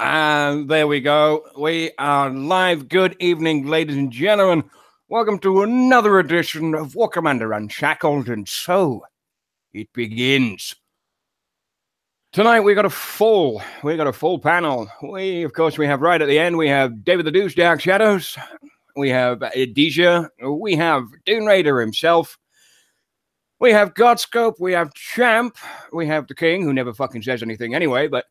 And there we go. We are live. Good evening, ladies and gentlemen. Welcome to another edition of War Commander Unshackled. And so it begins. Tonight we got a full panel. Of course, we have right at the end, we have David the Deuce, Dark Shadows. We have Deja. We have Dune Raider himself. We have Godscope. We have Champ. We have the King, who never fucking says anything anyway, but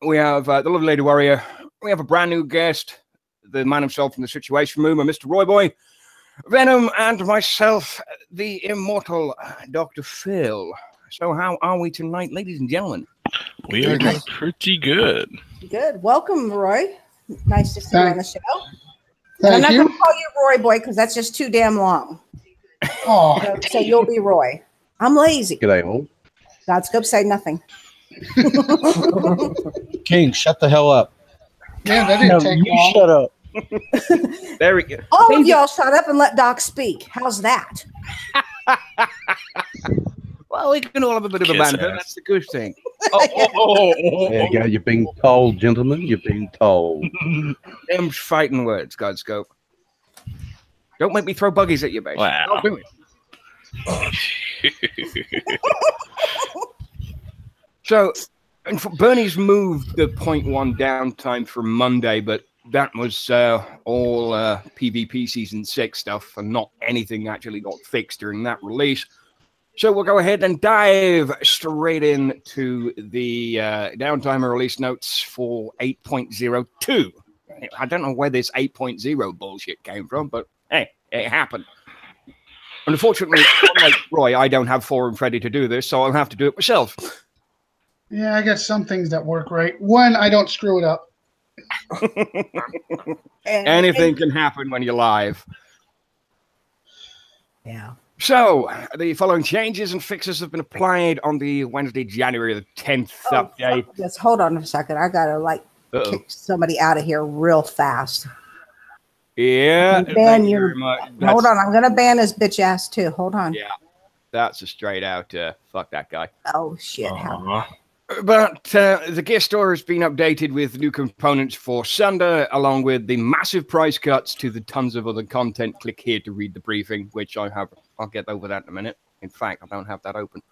we have the lovely Lady Warrior. We have a brand new guest, the man himself from the Situation Room, Mr. Roy Boy, Venom, and myself, the immortal Dr. Phil. So how are we tonight, ladies and gentlemen? We are doing pretty good. Good. Welcome, Roy. Nice to see you on the show. Thank I'm you. not going to call you Roy Boy because that's just too damn long. Oh, So you'll be Roy. I'm lazy. G'day, all. Godscope say nothing. King, shut the hell up. yeah, that didn't take long. Shut up. There we go. All of y'all shut up and let Doc speak. How's that? Well, we can all have a bit of a Kiss banter. ass. That's the good thing. There you go. You're being told, gentlemen. You're being told. Them fighting words, Godscope. Don't make me throw buggies at you, baby. Wow. Don't do it. So, Bernie's moved the 0.1 downtime for Monday, but that was all PvP Season 6 stuff, and not anything actually got fixed during that release. So we'll go ahead and dive straight into the downtime release notes for 8.02. I don't know where this 8.0 bullshit came from, but hey, it happened. Unfortunately, unlike Roy, I don't have forums ready to do this, so I'll have to do it myself. Yeah, I got some things that work right. One, I don't screw it up. Anything can happen when you're live. Yeah. So, the following changes and fixes have been applied on the Wednesday, January the 10th update. Just hold on a second. I got to kick somebody out of here real fast. Yeah. Ban your, hold on. I'm going to ban his bitch ass too. Hold on. Yeah. That's a straight out, fuck that guy. Oh, shit. But the gear store has been updated with new components for Sunder, along with the massive price cuts to the tons of other content. Click here to read the briefing, which I have. I'll get over that in a minute. In fact, I don't have that open.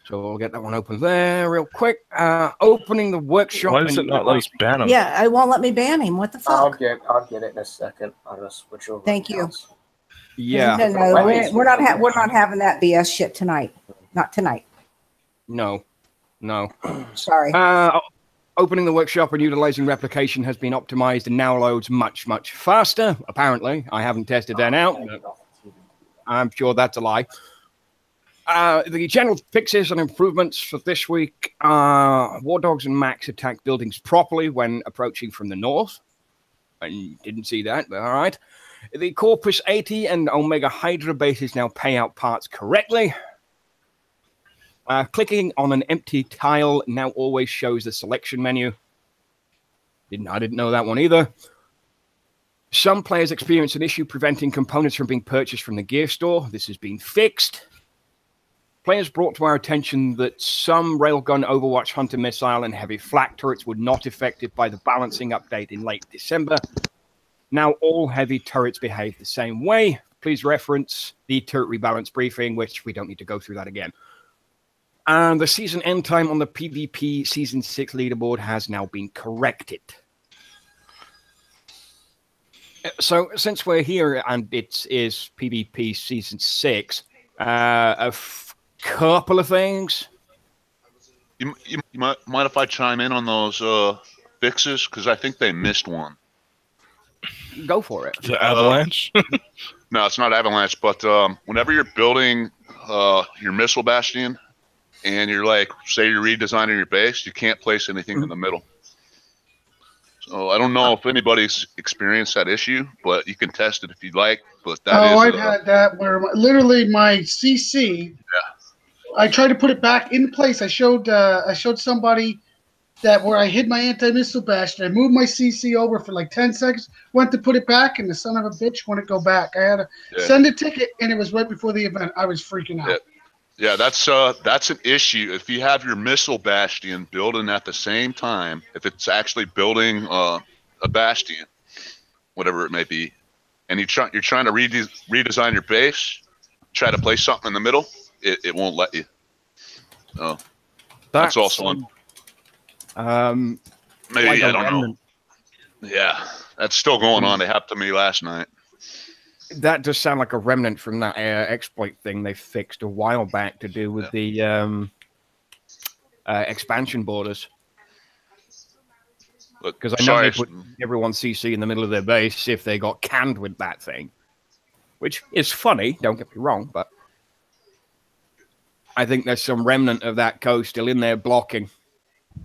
So I'll get that one open there real quick. Opening the workshop. Why does it not let us ban him? Yeah, it won't let me ban him. What the fuck? I'll get it in a second. I'll just switch over. Thank you. Yeah. No, we're not having that BS shit tonight. Not tonight. No. Sorry. Opening the workshop and utilizing replication has been optimized and now loads much, much faster. Apparently, I haven't tested that out. I'm sure that's a lie. The general fixes and improvements for this week are War Dogs and Max attack buildings properly when approaching from the north. I didn't see that, but all right. The Corpus 80 and Omega Hydra bases now pay out parts correctly. Clicking on an empty tile now always shows the selection menu. I didn't know that one either. Some players experience an issue preventing components from being purchased from the gear store. This has been fixed. Players brought to our attention that some Railgun, Overwatch, Hunter Missile, and Heavy Flak turrets were not affected by the balancing update in late December. Now all heavy turrets behave the same way. Please reference the turret rebalance briefing, which we don't need to go through that again. And the season end time on the PvP Season 6 leaderboard has now been corrected. So, since we're here and it is PvP Season 6, a couple of things. You mind if I chime in on those fixes? Because I think they missed one. Go for it. The Avalanche? No, it's not Avalanche, but whenever you're building your missile bastion, and you're like, say you're redesigning your base, you can't place anything in the middle. So I don't know if anybody's experienced that issue, but you can test it if you'd like. But that is, I've had that where literally my CC. Yeah. I tried to put it back in place. I showed somebody that where I hid my anti-missile bastion. I moved my CC over for like 10 seconds, went to put it back, and the son of a bitch wouldn't go back. I had to send a ticket, and it was right before the event. I was freaking out. Yeah, that's an issue. If you have your missile bastion building at the same time, if it's actually building a bastion, whatever it may be, and you're trying to redesign your base, try to place something in the middle, it won't let you. So that's also one. Maybe like I don't know. Yeah, that's still going on. It happened to me last night. That does sound like a remnant from that exploit thing they fixed a while back to do with the expansion borders. Because I know they put everyone CC in the middle of their base if they got canned with that thing. Which is funny, don't get me wrong, but I think there's some remnant of that code still in there blocking.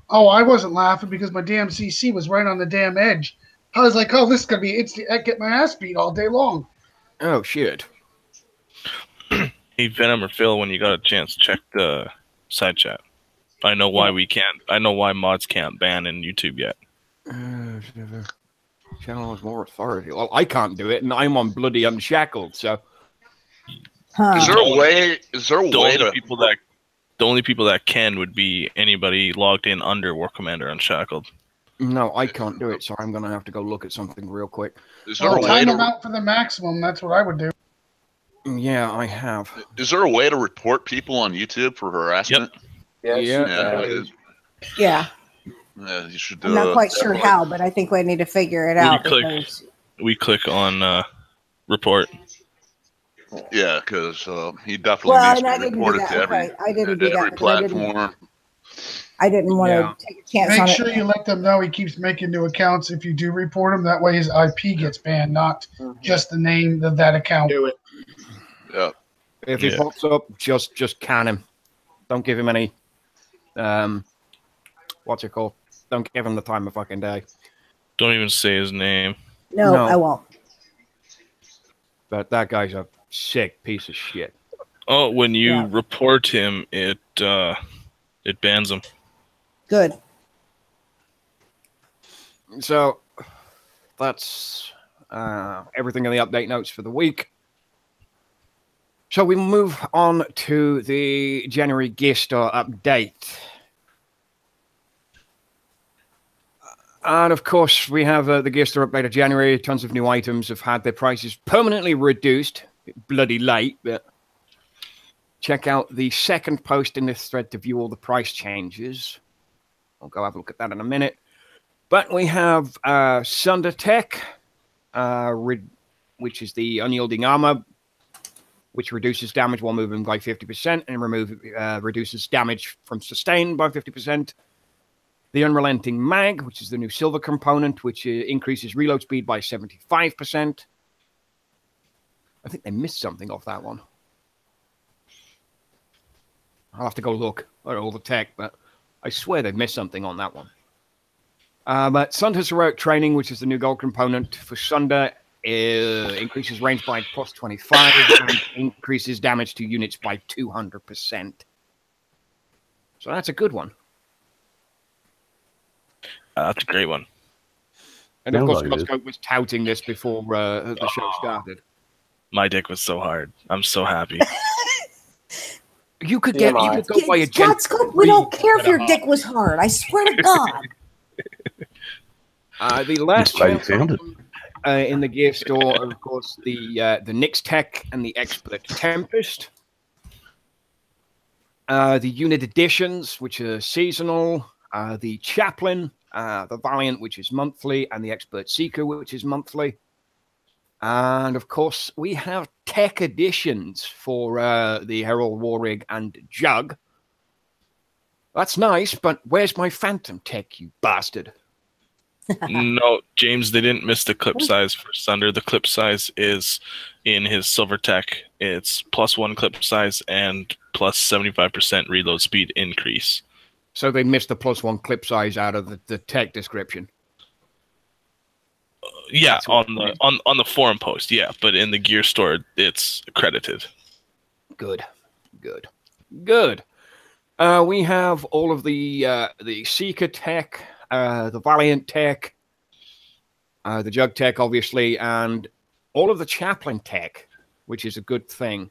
Oh, I wasn't laughing because my damn CC was right on the damn edge. I was like, oh, this is going to be instant. I get my ass beat all day long. Oh, shit. Hey, Venom or Phil, when you got a chance, check the side chat. I know why we can't. I know why mods can't ban in YouTube yet. Channel has more authority. Well, I can't do it, and I'm on bloody Unshackled, so... Is there a way The only people that can would be anybody logged in under War Commander Unshackled. No, I can't do it, so I'm going to have to go look at something real quick. Is there a way time them out for the maximum. That's what I would do. Yeah, I have. Is there a way to report people on YouTube for harassment? Yes. Yeah. Yeah, you should do I'm not quite sure how, but I think we need to figure it out. We click on report. Yeah, because he definitely needs to be reported to every platform. I didn't want to take a chance on it. Make sure you let them know he keeps making new accounts if you do report him. That way his IP gets banned, not just the name of that account. Do it. Yeah. If he pops up, just can him. Don't give him any... what's it called? Don't give him the time of fucking day. Don't even say his name. No, I won't. But that guy's a sick piece of shit. Oh, when you report him, it bans him. Good. So that's everything in the update notes for the week. So we move on to the January Gear Store update. And of course, we have the Gear Store update of January. Tons of new items have had their prices permanently reduced. Bloody late, but check out the second post in this thread to view all the price changes. I'll go have a look at that in a minute. But we have Sunder Tech, which is the unyielding armor, which reduces damage while moving by 50% and reduces damage from sustain by 50%. The Unrelenting Mag, which is the new silver component, which increases reload speed by 75%. I think they missed something off that one. I'll have to go look at all the tech, but I swear they've missed something on that one. But Sunder's Heroic Training, which is the new gold component for Sunder, increases range by plus 25 and increases damage to units by 200%. So that's a good one. That's a great one. And of course, Costco was touting this before the show started. My dick was so hard. I'm so happy. You could go by a Gen. We don't care if your dick was hard. I swear to God. The last in the Gear Store, of course, the Nyx Tech and the Expert Tempest. The Unit Editions, which are seasonal. The Chaplain, the Valiant, which is monthly, and the Expert Seeker, which is monthly. And, of course, we have tech editions for the Herald Warrig and Jug. That's nice, but where's my Phantom Tech, you bastard? No, James, they didn't miss the clip size for Sunder. The clip size is in his Silver Tech. It's +1 clip size and plus 75% reload speed increase. So they missed the +1 clip size out of the tech description. Yeah, on the forum post, yeah, but in the Gear Store, it's credited. Good. We have all of the Seeker Tech, the Valiant Tech, the Jug Tech, obviously, and all of the Chaplain Tech, which is a good thing.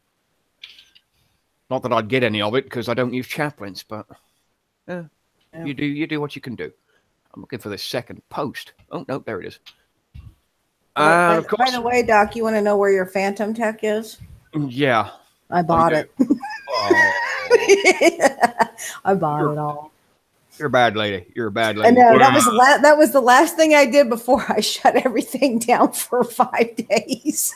Not that I'd get any of it because I don't use chaplains, but Yeah. you do what you can do. I'm looking for the second post. Oh no, there it is. By Of course, the way, Doc, you want to know where your Phantom Tech is? yeah. I bought it. Oh, I bought it all. you're a bad lady. You're a bad I lady. know that was the last thing I did before I shut everything down for 5 days.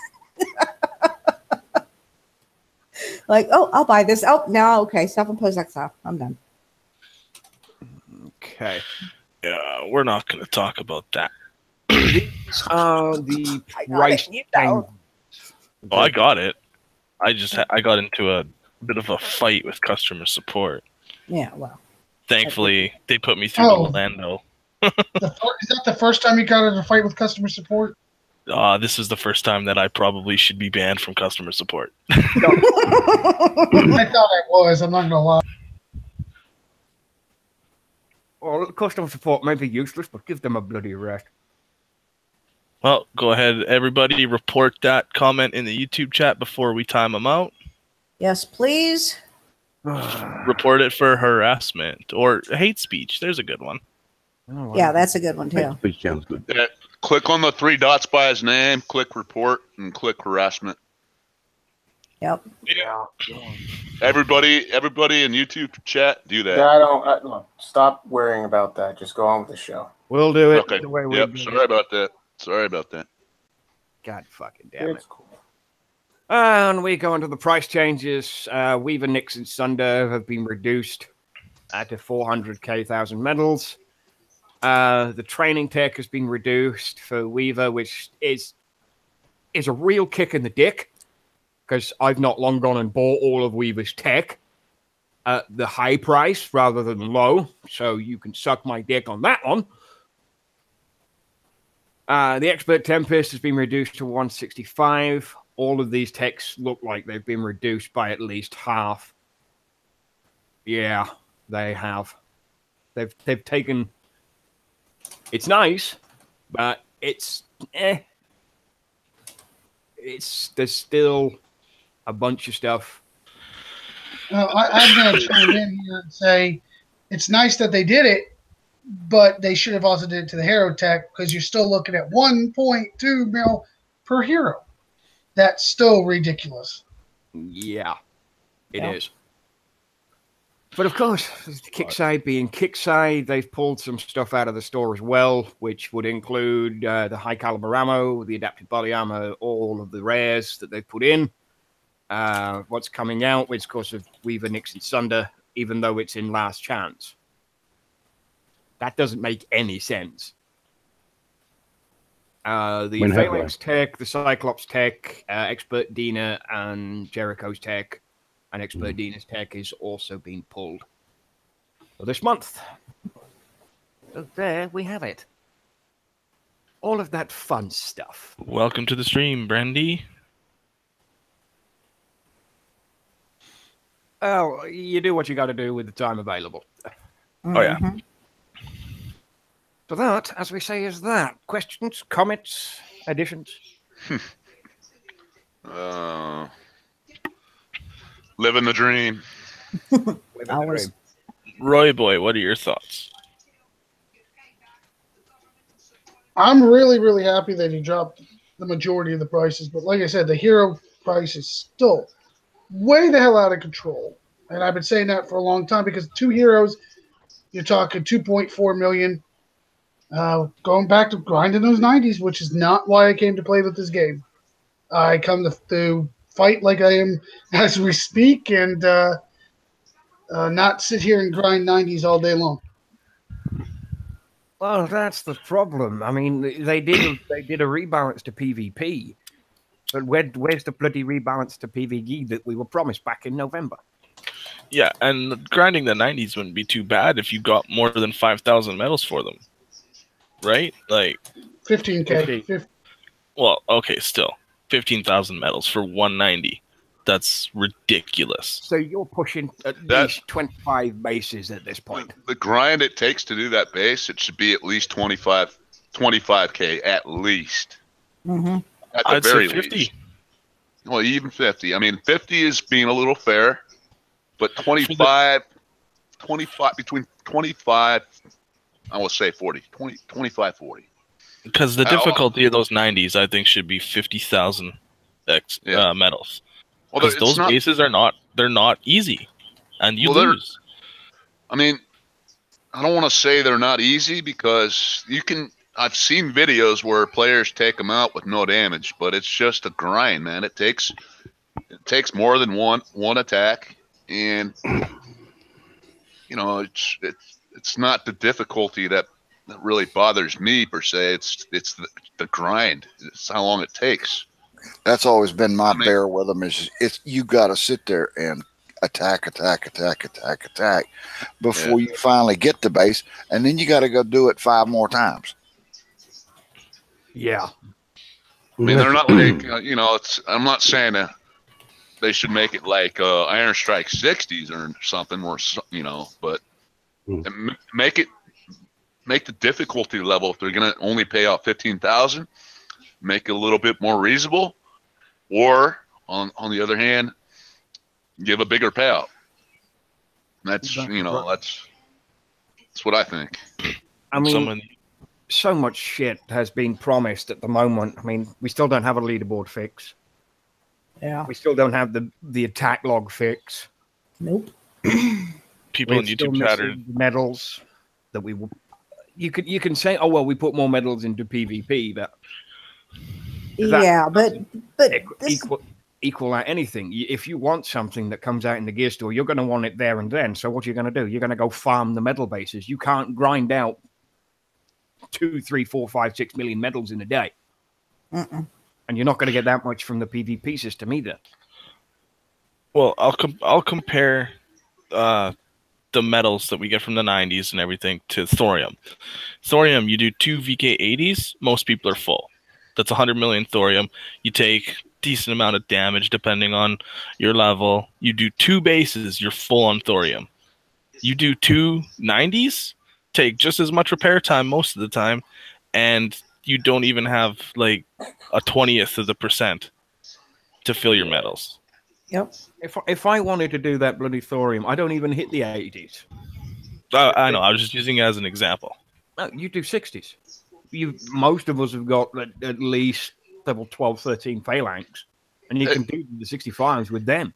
Like, oh, I'll buy this. Oh, no, okay, self-imposed exile. I'm done. Okay. Yeah, we're not going to talk about that. These are the price You don't. Oh, I got it. I got into a bit of a fight with customer support. Yeah, well. Thankfully, they put me through the Lando. Is that the first time you got in a fight with customer support? This is the first time that I probably should be banned from customer support. I thought I was. I'm not gonna lie. Well, customer support may be useless, but give them a bloody rest. Well, go ahead, everybody. Report that comment in the YouTube chat before we time them out. Yes, please. Report it for harassment or hate speech. There's a good one. Oh, wow. Yeah, that's a good one, too. Which sounds good. Yeah, click on the 3 dots by his name, click report, and click harassment. Yep. Yeah. Everybody in YouTube chat, do that. Yeah, I don't. Stop worrying about that. Just go on with the show. We'll do it. Okay. The way we Yep. do Sorry it. about that. Sorry about that. God fucking damn it. It's cool. And we go into the price changes. Weaver, Nix, and Sunder have been reduced to 400,000 medals. The training tech has been reduced for Weaver, which is a real kick in the dick, because I've not long gone and bought all of Weaver's tech at the high price rather than low, so you can suck my dick on that one. The Expert Tempest has been reduced to 165. All of these techs look like they've been reduced by at least half. Yeah, they have. They've taken... It's nice, but it's there's still a bunch of stuff. I'm going to chime in here and say it's nice that they did it, but they should have also did it to the hero tech, because you're still looking at 1.2 mil per hero. That's still ridiculous. Yeah, it is. But of course, Kickside being Kickside, they've pulled some stuff out of the store as well, which would include the high caliber ammo, the adapted body armor, all of the rares that they've put in. What's coming out, which of course of Weaver, Nix, and Sunder, even though it's in last chance. That doesn't make any sense. The Phalanx tech, the Cyclops tech, Expert Dina, and Jericho's tech, and Expert Dina's tech is also being pulled for this month. So there we have it. All of that fun stuff. Welcome to the stream, Brandy. Oh, you do what you got to do with the time available. Oh, yeah. So that, as we say, is that. Questions, comments, additions? Living the dream. Roy Boy, what are your thoughts? I'm really, really happy that he dropped the majority of the prices. But like I said, the hero price is still way the hell out of control. And I've been saying that for a long time, because 2 heroes, you're talking 2.4 million. Going back to grinding those 90s, which is not why I came to play with this game. I come to fight like I am as we speak, and not sit here and grind 90s all day long. Well, that's the problem. I mean, they did a rebalance to PvP, but where's the bloody rebalance to PvE that we were promised back in November? Yeah, and grinding the 90s wouldn't be too bad if you got more than 5,000 medals for them. Right? Like 15K. Well, okay, still 15,000 medals for 190. That's ridiculous. So you're pushing at least 25 bases at this point. The grind it takes to do that base, it should be at least 25K at least. Mm-hmm. At the I'd very say 50. least. Well, even 50. I mean, 50 is being a little fair. But 25 between 25, I will say 40, 25, 40. Because the difficulty of those 90s, I think, should be 50,000 medals. Well, because those bases are not easy, and you lose. I mean, I don't want to say they're not easy because I've seen videos where players take them out with no damage, but it's just a grind, man. It takes more than one attack, and you know, it's not the difficulty that really bothers me per se. It's the grind. It's how long it takes. That's always been my bear with them. Is you got to sit there and attack before you finally get the base, and then you got to go do it 5 more times. Yeah, I mean, they're not like you know. I'm not saying that they should make it like Iron Strike 60s or something, or you know, but make the difficulty level, if they're gonna only pay out 15,000, make it a little bit more reasonable, or on the other hand, give a bigger payout. That's that's what I think. I mean, so much shit has been promised at the moment. I mean, we still don't have a leaderboard fix. Yeah, we still don't have the attack log fix. Nope. People in YouTube chatter medals that we will. You can say, oh well, we put more medals into PvP, but but equal out anything. If you want something that comes out in the gear store, you're going to want it there and then. So what you're going to do? You're going to go farm the medal bases. You can't grind out 2, 3, 4, 5, 6 million medals in a day, and you're not going to get that much from the PvP system either. Well, I'll compare the medals that we get from the 90s and everything to thorium. Thorium, you do 2 VK80s, most people are full. That's 100 million thorium. You take decent amount of damage depending on your level. You do 2 bases, you're full on thorium. You do 2 90s, take just as much repair time most of the time, and you don't even have like a 20th of the percent to fill your medals. Yep. If I wanted to do that bloody thorium, I don't even hit the 80s. I know. I was just using it as an example. No, you do 60s. Most of us have got at least level 12, 13 phalanx, and you can do the 65s with them.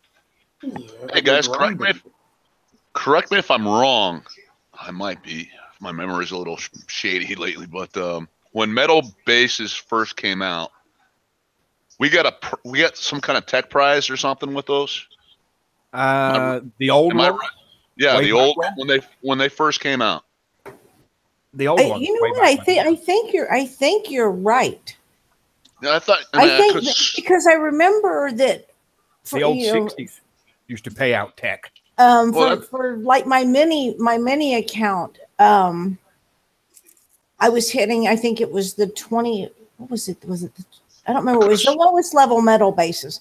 Hey guys, correct me if I'm wrong. I might be. My memory's a little shady lately, but when metal bases first came out, we got some kind of tech prize or something with those. The old one. Right? Yeah, the old when they first came out. The old one. You know what? I think you're right. Yeah, I thought. Because I remember that the old 60s used to pay out tech. For like my mini account, I was hitting. I think it was the 20. What was it? Was it? I don't remember. It was the lowest level metal bases,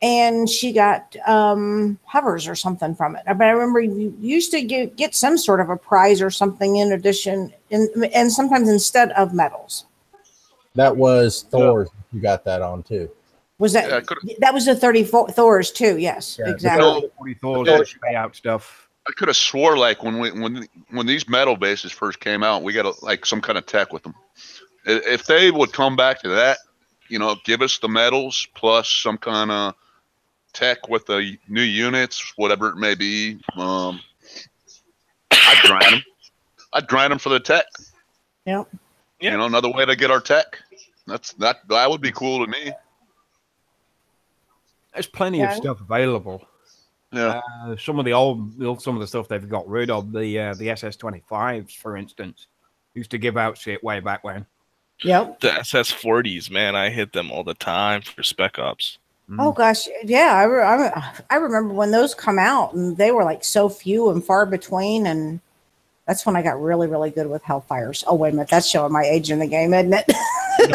and she got hovers or something from it. But I remember you used to get some sort of a prize or something in addition, and sometimes instead of medals. That was Thor's. You got that on too. Was that that was the 34 Thor's too? Yes, exactly. 40 Thor's payout stuff. I could have swore like when these metal bases first came out, we got like some kind of tech with them. If they would come back to that, you know, give us the medals plus some kind of tech with the new units, whatever it may be. I'd grind them. I'd grind them for the tech. Yep. You know, another way to get our tech. That would be cool to me. There's plenty of stuff available. Yeah. Some of the stuff they've got rid of, the SS25s, for instance, used to give out shit way back when. Yep. The SS40s, man, I hit them all the time for Spec Ops. Oh gosh, yeah, I remember when those come out, and they were like so few and far between, and that's when I got really, really good with Hellfires. Oh wait a minute, that's showing my age in the game, isn't it? Hey,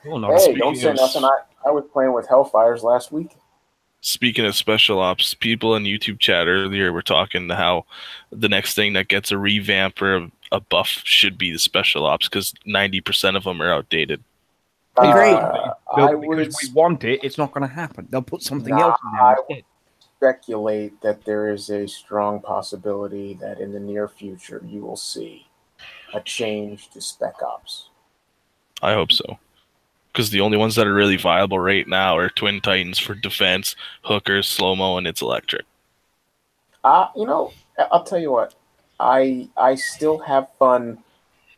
don't say nothing. I was playing with Hellfires last week. Speaking of special ops, people in YouTube chat earlier were talking how the next thing that gets a revamp or a buff should be the special ops because 90% of them are outdated. Great. Because we want it, it's not going to happen. They'll put something else in there instead. speculate that there is a strong possibility that in the near future you will see a change to Spec Ops. I hope so. Because the only ones that are really viable right now are Twin Titans for defense, hookers, slow-mo, and it's electric. You know, I'll tell you what. I still have fun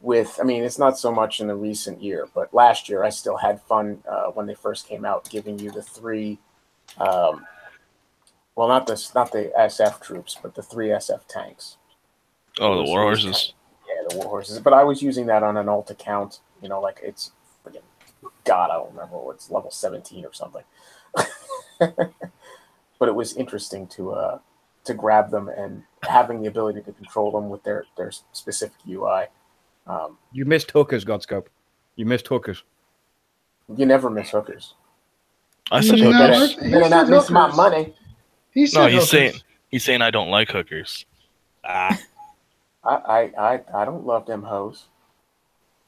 with, I mean, it's not so much in the recent year, but last year I still had fun when they first came out, giving you the three, well, not the SF troops, but the three SF tanks. Oh, the war horses. Yeah, the war horses. But I was using that on an alt account, you know, like it's, God, I don't remember what's level 17 or something. But it was interesting to grab them and having the ability to control them with their specific UI. You missed hookers, Godscope. You missed hookers. You never miss hookers. I said hookers. Better not miss my money. He's saying I don't like hookers. I don't love them hoes.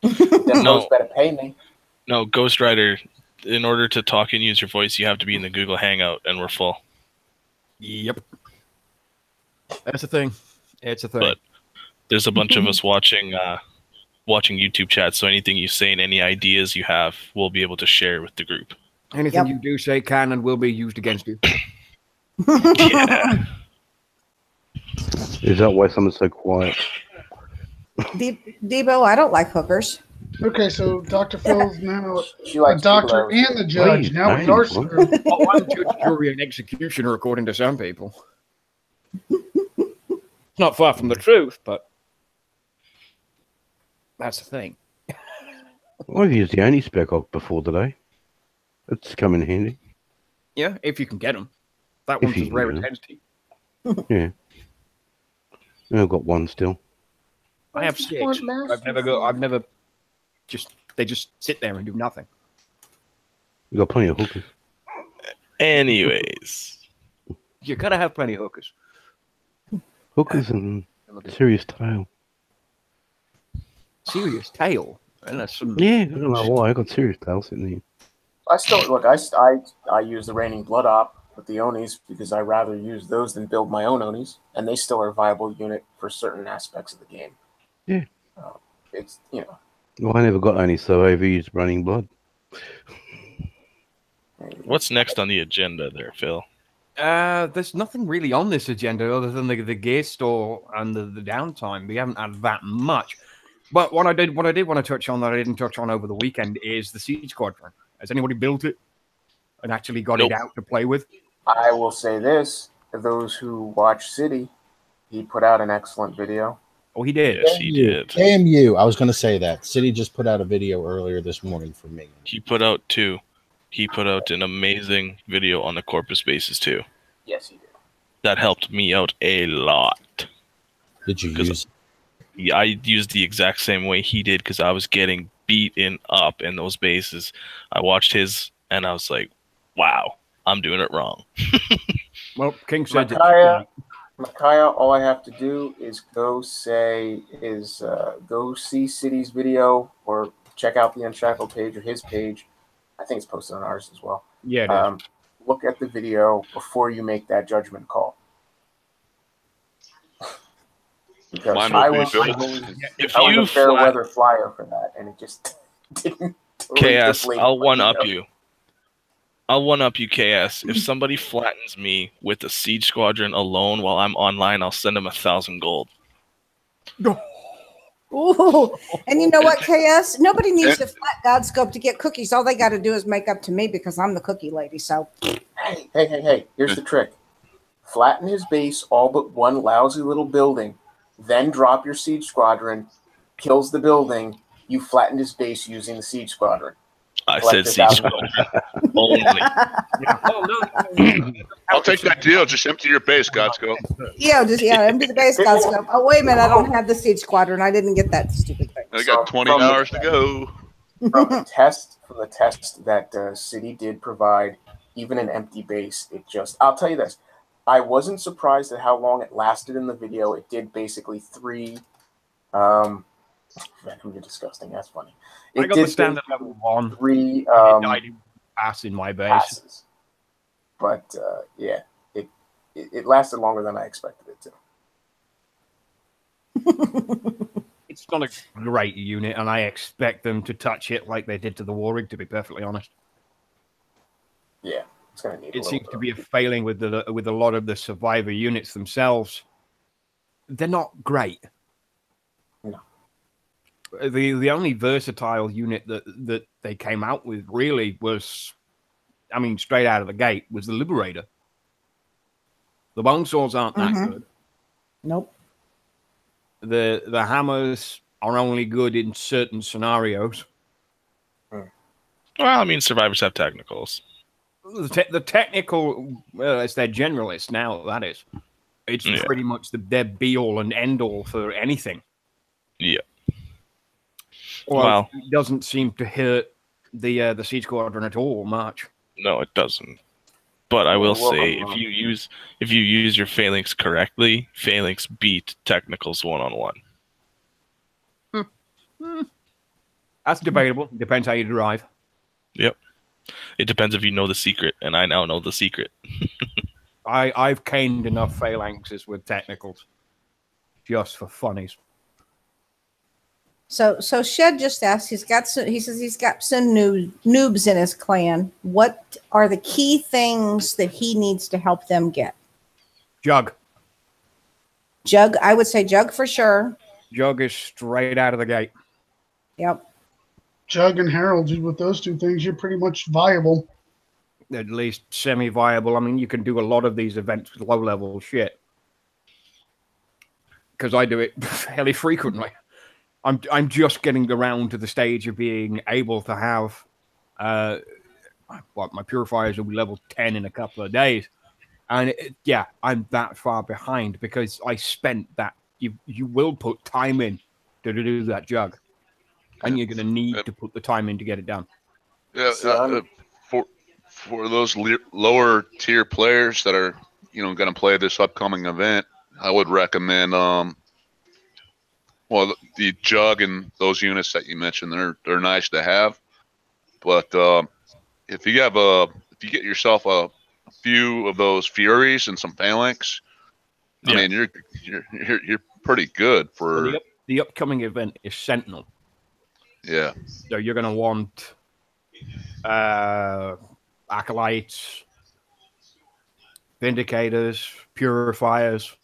Them hoes better pay me. No, Ghost Rider, in order to talk and use your voice, you have to be in the Google Hangout, and we're full. Yep. That's a thing. It's a thing. But there's a bunch of us watching YouTube chat, so anything you say and any ideas you have, we'll be able to share with the group. Anything you do say can and will be used against you. Yeah. Is that why someone's so quiet? Debo, I don't like hookers. Okay, so Dr. Phil's now a doctor and the judge. Now it's our turn. Oh, I'm judge, jury, and executioner, according to some people. It's not far from the truth, but that's the thing. I've used the only spec op before today. It's come in handy. Yeah, if you can get them. That one's a rare intensity. Yeah. I've got one still. I have 6. They just sit there and do nothing. You got plenty of hookers. Anyways. You gotta have plenty of hookers. Hookers and serious tail. Serious tail? And that's some... Yeah, I don't know why. I got serious tail sitting here. I still look. I use the Raining Blood Op with the Onis because I rather use those than build my own Onis, and they still are a viable unit for certain aspects of the game. Yeah. It's, you know. Well, I never got any, so I've used Running Blood. What's next on the agenda there, Phil? There's nothing really on this agenda other than the gear store and the downtime. We haven't had that much. But what I did want to touch on that I didn't touch on over the weekend is the Siege Squadron. Has anybody built it and actually got it out to play with? I will say this. Those who watch City, he put out an excellent video. Oh, he did? Yes, he did. Damn you. I was going to say that. City just put out a video earlier this morning for me. He put out 2. He put out an amazing video on the Corpus bases, too. Yes, he did. That helped me out a lot. Did you use? Yeah, I used the exact same way he did because I was getting beaten up in those bases. I watched his, and I was like, wow, I'm doing it wrong. Well, King said Micaiah, all I have to do is go see City's video or check out the Unshackled page or his page. I think it's posted on ours as well. Yeah, it is. Look at the video before you make that judgment call. Because I was a fair weather flyer for that, and it just didn't. KS, I'll one-up you. I'll one-up you, KS. If somebody flattens me with the Siege Squadron alone while I'm online, I'll send them 1,000 gold. Ooh, and you know what, KS? Nobody needs to flat Godscope to get cookies. All they got to do is make up to me because I'm the cookie lady. So, hey! Here's the trick: flatten his base all but one lousy little building, then drop your Siege Squadron. Kills the building. You flattened his base using the Siege Squadron. I said Siege Squadron only. I'll take that deal. Just empty your base, Godscope. Empty the base, Godscope. Oh, wait a minute. I don't have the Siege Squadron. I didn't get that stupid thing. I got 20 hours to go. From the test that City did provide, even an empty base, I'll tell you this. I wasn't surprised at how long it lasted in the video. It did basically 3. Man, you're disgusting. That's funny. I got the standard level 1. 3 pass in my base. Passes. But it it lasted longer than I expected it to. It's not a great unit, and I expect them to touch it like they did to the Warrig, to be perfectly honest. Yeah, it's going to need. It seems to be a failing with a lot of the survivor units themselves. They're not great. No. The only versatile unit that they came out with really was, I mean, straight out of the gate, was the Liberator. The bone swords aren't that good. Nope. The hammers are only good in certain scenarios. Well, I mean, survivors have technicals. The technical, well, it's their generalist now. That is, it's pretty much their be all and end all for anything. Yeah. Well, it doesn't seem to hurt the siege squadron at all much. No, it doesn't. But I will say, if you use your phalanx correctly, phalanx beat technicals 1-on-1. That's debatable. Depends how you drive. Yep. It depends if you know the secret, and I now know the secret. I've caned enough phalanxes with technicals, just for funnies. So Shed just asked. He says he's got some noobs in his clan. What are the key things that he needs to help them get? Jug. I would say Jug for sure. Jug is straight out of the gate. Yep. Jug and Herald, with those two things, you're pretty much viable. At least semi-viable. I mean, you can do a lot of these events with low-level shit. Because I do it fairly frequently. I'm just getting around to the stage of being able to have my purifiers will be level 10 in a couple of days. And I'm that far behind because I spent that. You will put time in to do that jug. And you're going to need to put the time in to get it done. Yeah, for those lower tier players that are going to play this upcoming event, I would recommend the jug and those units that you mentioned. They're nice to have, but if you get yourself a few of those Furies and some Phalanx, I mean you're pretty good for the upcoming event is Sentinel. Yeah. So you're going to want Acolytes, Vindicators, Purifiers.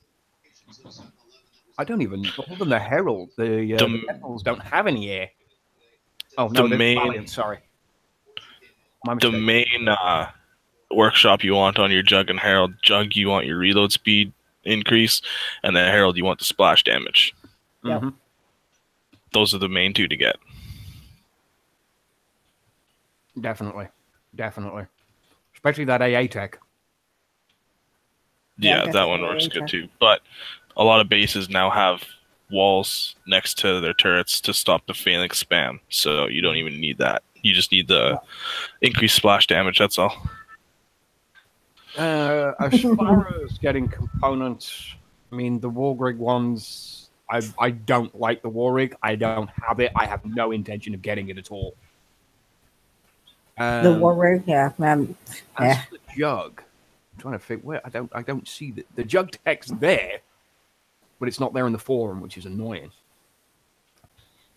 I don't even, other than the Herald, the Sentinels don't have any air. Oh, no, the main, Valiant, sorry. The main workshop you want on your Jug and Herald. Jug, you want your reload speed increase, and then Herald, you want the splash damage. Yep. Those are the main two to get. Definitely. Especially that AA tech. Yeah, that one works good too. But a lot of bases now have walls next to their turrets to stop the phalanx spam, so you don't even need that. You just need the increased splash damage, that's all. As far as getting components, I mean, the Warrig ones, I don't like the Warrig. I don't have it. I have no intention of getting it at all. The Warrig, As for the jug, I'm trying to think where I don't see the jug text there, but it's not there in the forum, which is annoying.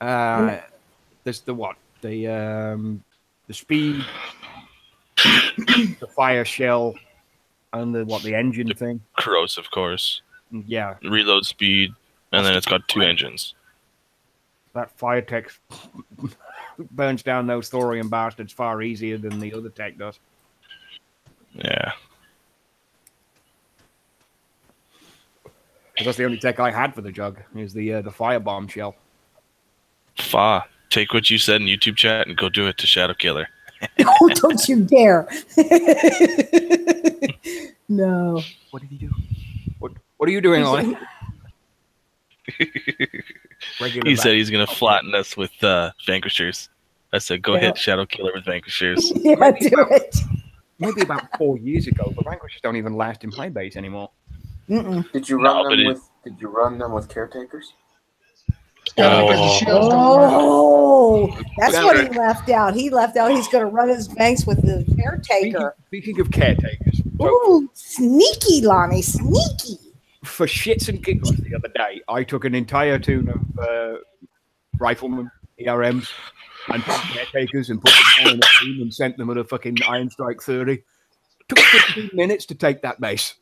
There's the speed, the fire shell, and the engine thing. Corrosive, of course. Yeah. Reload speed, and then it's got 2 engines. That fire tech burns down those thorium bastards far easier than the other tech does. Yeah. That's the only tech I had for the jug, is the firebomb shell. Take what you said in YouTube chat and go do it to Shadow Killer. Oh, don't you dare. No. What did he do? What are you doing, Ollie? He said he's going to flatten us with Vanquishers. I said, go hit Shadow Killer with Vanquishers. Yeah, do it. Maybe about 4 years ago, but Vanquishers don't even last in play base anymore. Did you run them with caretakers? Oh, that's what he left out. He left out he's going to run his banks with the caretaker. Speaking of caretakers, Ooh, sneaky, Lonnie, sneaky. For shits and giggles the other day, I took an entire tune of riflemen, ERMs, and caretakers and put them all in a team and sent them at a fucking Iron Strike 30. Took 15 minutes to take that base.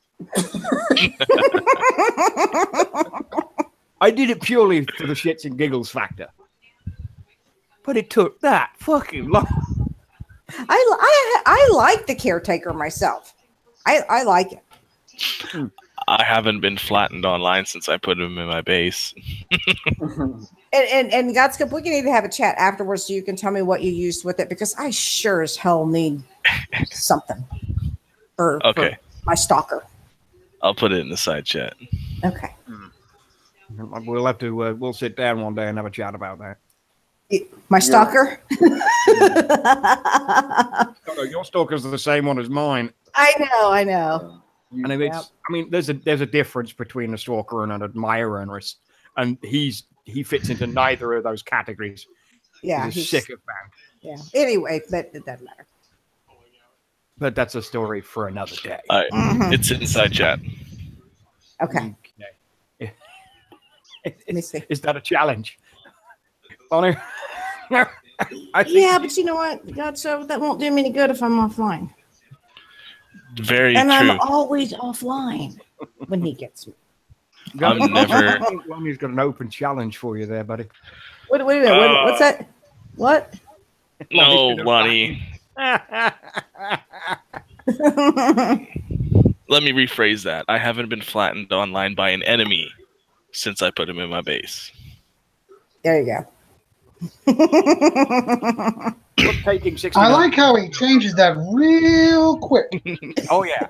I did it purely for the shits and giggles factor. But it took that fucking long. I like the caretaker myself. I like it. I haven't been flattened online since I put him in my base. And Godscope, we need to have a chat afterwards so you can tell me what you used with it, because I sure as hell need something for my stalker. I'll put it in the side chat. Okay. We'll have to. We'll sit down one day and have a chat about that. My stalker. Your stalker's the same one as mine. I know. And it's, I mean, there's a difference between a stalker and an admirer, and he fits into neither of those categories. Yeah, he's a sycophant. Yeah. Anyway, but it doesn't matter. But that's a story for another day. It's inside chat. Okay. Let me see. Is that a challenge? Bonnie? Yeah, but you know what? God, so that won't do me any good if I'm offline. Very and true. I'm always offline when he gets me. I'm never. Lonnie's got an open challenge for you there, buddy. Wait a minute. What's that? What? No, Lonnie. Let me rephrase that. I haven't been flattened online by an enemy since I put him in my base. There you go. Taking 60 I like how he changes that real quick. Oh yeah.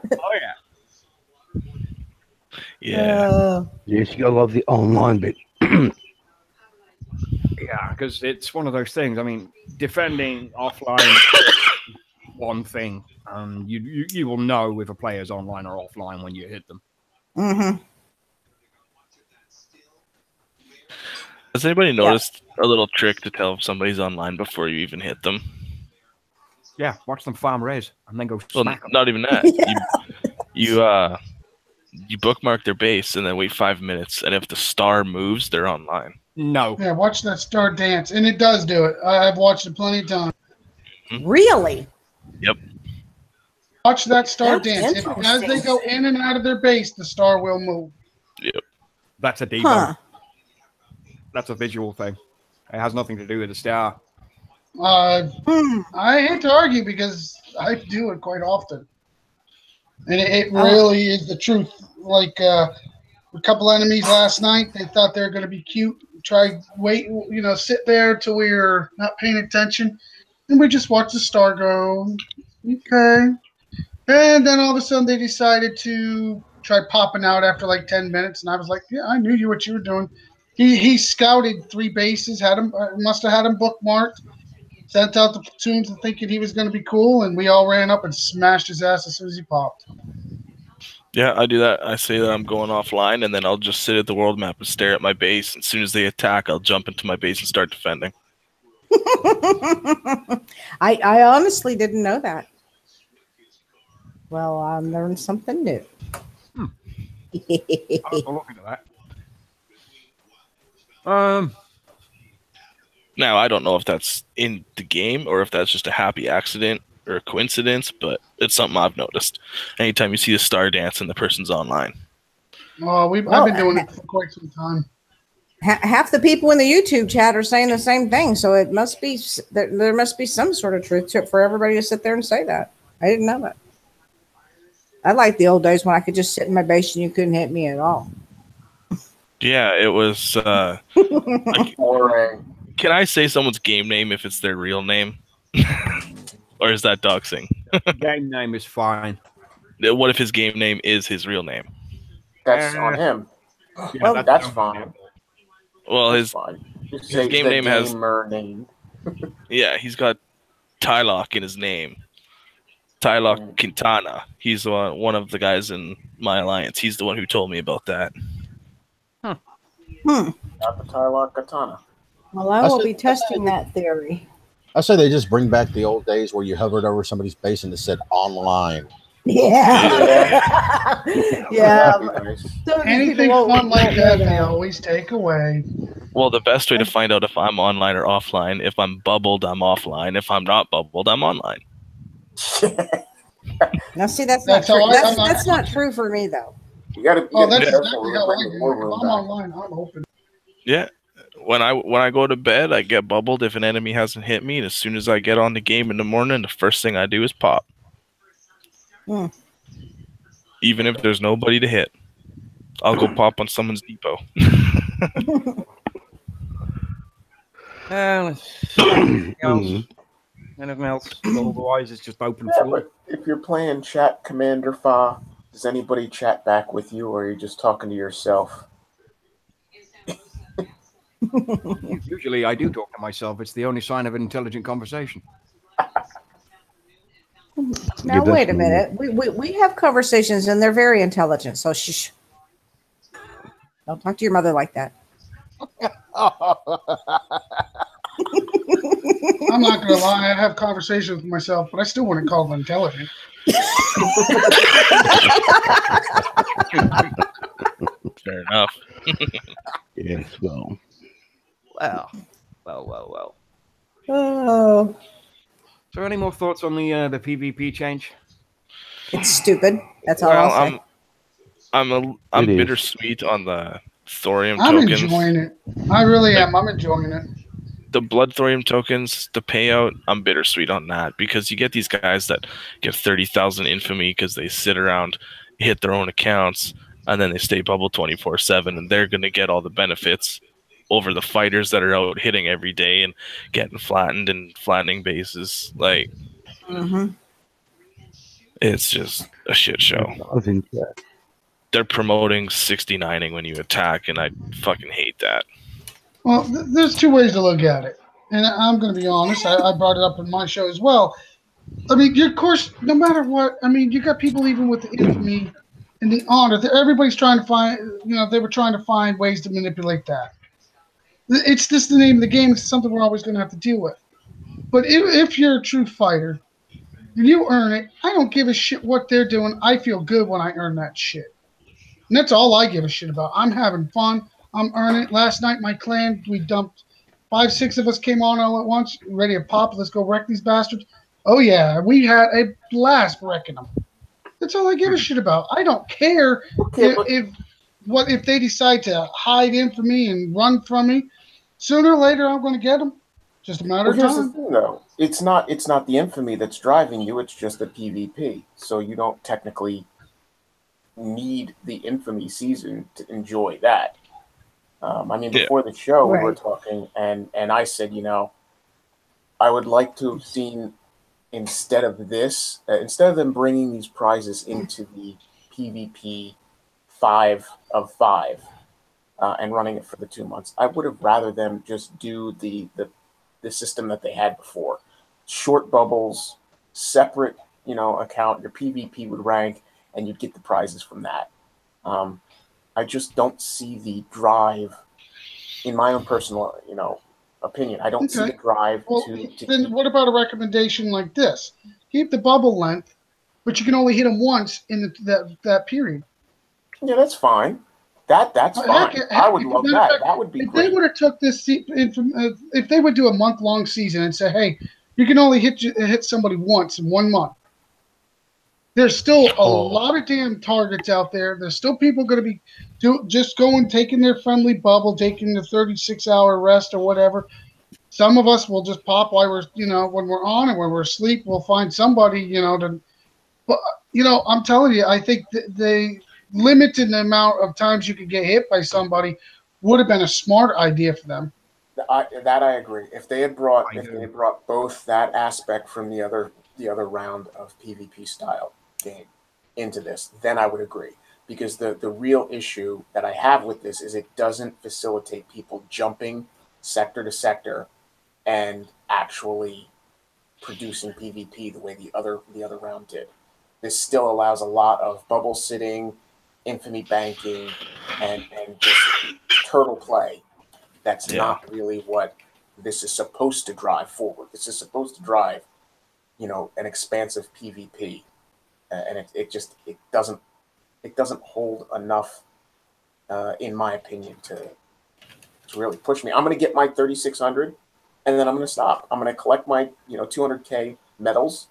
Yeah. Yes, you gotta love the online bit. Yeah, because it's one of those things. I mean, defending offline one thing. You will know if a player's online or offline when you hit them. Mm-hmm. Has anybody noticed a little trick to tell if somebody's online before you even hit them? Yeah, watch them farm raise and then go Well, smack them. not even that. You bookmark their base and then wait 5 minutes, and if the star moves, they're online. No. Yeah, watch that star dance, and it does do it. I've watched it plenty of times. Really? Yep. Watch that star That's dance. As they go in and out of their base, the star will move. Yep. That's a debug. Huh. That's a visual thing. It has nothing to do with the star. I hate to argue because I do it quite often. And it really is the truth. Like a couple enemies last night, they thought they were going to be cute. Sit there till we were not paying attention. And we just watched the star go. Okay. And then all of a sudden they decided to try popping out after like 10 minutes. And I was like, yeah, I knew what you were doing. He scouted 3 bases, must have had him bookmarked, sent out the platoons thinking he was going to be cool, and we all ran up and smashed his ass as soon as he popped. Yeah, I do that. I say that I'm going offline, and then I'll just sit at the world map and stare at my base. And as soon as they attack, I'll jump into my base and start defending. I honestly didn't know that. Well, I learned something new. I'll look into that. Now, I don't know if that's in the game or if that's just a happy accident or a coincidence, but it's something I've noticed. Anytime you see a star dance and the person's online. Oh, I've been doing it for quite some time. Half the people in the YouTube chat are saying the same thing, so it must be there must be some sort of truth to it for everybody to sit there and say that. I didn't know that. I like the old days when I could just sit in my base and you couldn't hit me at all. Yeah, it was Boring. Can I say someone's game name if it's their real name? Or is that doxing? Game name is fine. What if his game name is his real name? That's on him. Yeah, Well, that's fine. Well, That's his fine. Just his say game the name has- gamer name. yeah, he's got Tylock in his name. Tylock Quintana. He's one of the guys in my alliance. He's the one who told me about that. Not the Tylock Katana. Well, I will be testing that theory. I say they just bring back the old days where you hovered over somebody's base and it said online. Yeah. Yeah. Nice. Some of these Anything people fun like won't know that, they always take away. Well, the best way to find out if I'm online or offline, if I'm bubbled, I'm offline. If I'm not bubbled, I'm online. Now, see, that's That's not how true. I'm not- That's not true for me, though. You gotta Oh, be that's careful. exactly We're how I bringing do. war If room I'm back. online, I'm open. Yeah. When I go to bed, I get bubbled if an enemy hasn't hit me, and as soon as I get on the game in the morning, the first thing I do is pop. Hmm. Even if there's nobody to hit. I'll go pop on someone's depot. Anything else? Anything else? Otherwise, it's just open Yeah, floor. but if you're playing chat Commander Fa, does anybody chat back with you, or are you just talking to yourself? Usually, I do talk to myself. It's the only sign of an intelligent conversation. Now, wait a minute. We have conversations, and they're very intelligent. So, shh. Don't talk to your mother like that. I'm not gonna lie, I have conversations with myself, but I still wouldn't call them intelligent. Fair enough. Yes, well. Well. Oh, Is there any more thoughts on the PvP change? it's stupid. That's all I'll say. I'm It is. bittersweet on the thorium I'm tokens. enjoying it. I really am. I'm enjoying it. The blood thorium tokens, the payout, I'm bittersweet on that because you get these guys that get 30,000 infamy because they sit around, hit their own accounts, and then they stay bubble 24/7, and they're gonna get all the benefits over the fighters that are out hitting every day and getting flattened and flattening bases. Like, it's just a shit show. I was in chat. They're promoting 69ing when you attack, and I fucking hate that. Well, there's two ways to look at it. And I'm going to be honest, I brought it up in my show as well. I mean, of course, no matter what, I mean, you got people even with the infamy and the honor. Everybody's trying to find, they were trying to find ways to manipulate that. It's just the name of the game. It's something we're always going to have to deal with. But if you're a true fighter, you earn it. I don't give a shit what they're doing. I feel good when I earn that shit. And that's all I give a shit about. I'm having fun. I'm earning it. Last night, my clan, we dumped 5-6 of us came on all at once, ready to pop. Let's go wreck these bastards. Oh, yeah. We had a blast wrecking them. That's all I give a shit about. I don't care if they decide to hide in from me and run from me. Sooner or later, I'm going to get them. Just a matter of Here's time. the thing, though. It's not the infamy that's driving you. It's just the PvP. So you don't technically need the infamy season to enjoy that. I mean, before the show, we were talking, and I said, I would like to have seen instead of them bringing these prizes into the PvP 5 of 5 and running it for the 2 months, I would have rather them just do the system that they had before. Short bubbles, separate, account, your PvP would rank, and you'd get the prizes from that. I just don't see the drive, in my own personal, opinion. I don't see the drive to then what about a recommendation like this? Keep the bubble length, but you can only hit them once in that period. Yeah, that's fine. That's fine. I would love that. That would be if great. They would have took this, if they would do a month-long season and say, hey, you can only hit somebody once in 1 month. There's still a lot of damn targets out there. There's still people going to be just going, taking their friendly bubble, taking the 36-hour rest or whatever. Some of us will just pop while we're, when we're on, and when we're asleep, we'll find somebody, But, I'm telling you, I think they limited the amount of times you could get hit by somebody would have been a smart idea for them. That I agree. If they had brought both that aspect from the other round of PvP style game into this, then I would agree. Because the real issue that I have with this is it doesn't facilitate people jumping sector to sector and actually producing PvP the way the other round did. This still allows a lot of bubble sitting, infamy banking, and just turtle play. That's not really what this is supposed to drive forward. This is supposed to drive, an expansive PvP. and it doesn't hold enough, in my opinion, to really push me. I'm going to get my 3600, and then I'm going to stop. I'm going to collect my 200K medals,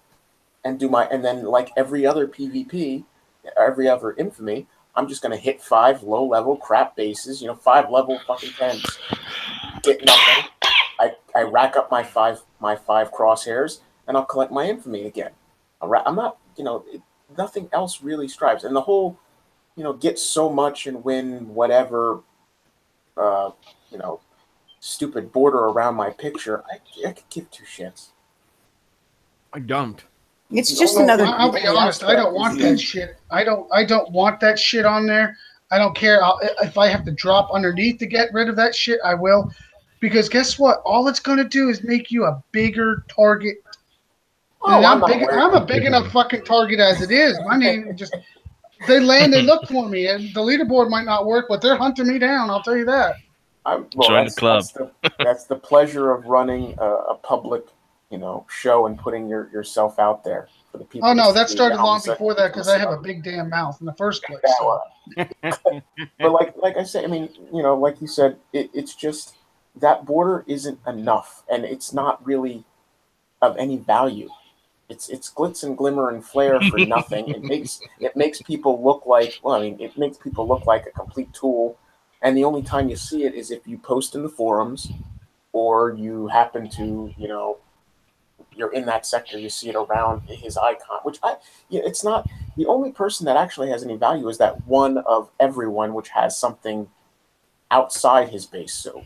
and then like every other PvP, every other Infamy, I'm just going to hit 5 low-level crap bases, 5 level fucking 10s, get nothing. I rack up my five crosshairs, and I'll collect my Infamy again. I'm not, nothing else really strives. And the whole, get so much and win whatever, stupid border around my picture, I could give 2 shits. I don't. It's just another. I'll be honest. I don't want that shit. I don't want that shit on there. I don't care. If I have to drop underneath to get rid of that shit, I will. Because guess what? All it's going to do is make you a bigger target. And I'm a big enough fucking target as it is. My name just, they land and look for me. And the leaderboard might not work, but they're hunting me down. I'll tell you that. Join the club. That's the pleasure of running a public, show and putting yourself out there for the people. Oh no, that started long before that because I have a big damn mouth in the first place. So. But like I said, I mean, like you said, it's just that border isn't enough, and it's not really of any value. It's glitz and glimmer and flare for nothing. It makes people look like it makes people look like a complete tool. And the only time you see it is if you post in the forums, or you happen to, you're in that sector, you see it around his icon, which it's not the only person that actually has any value is that one of everyone, which has something outside his base. So,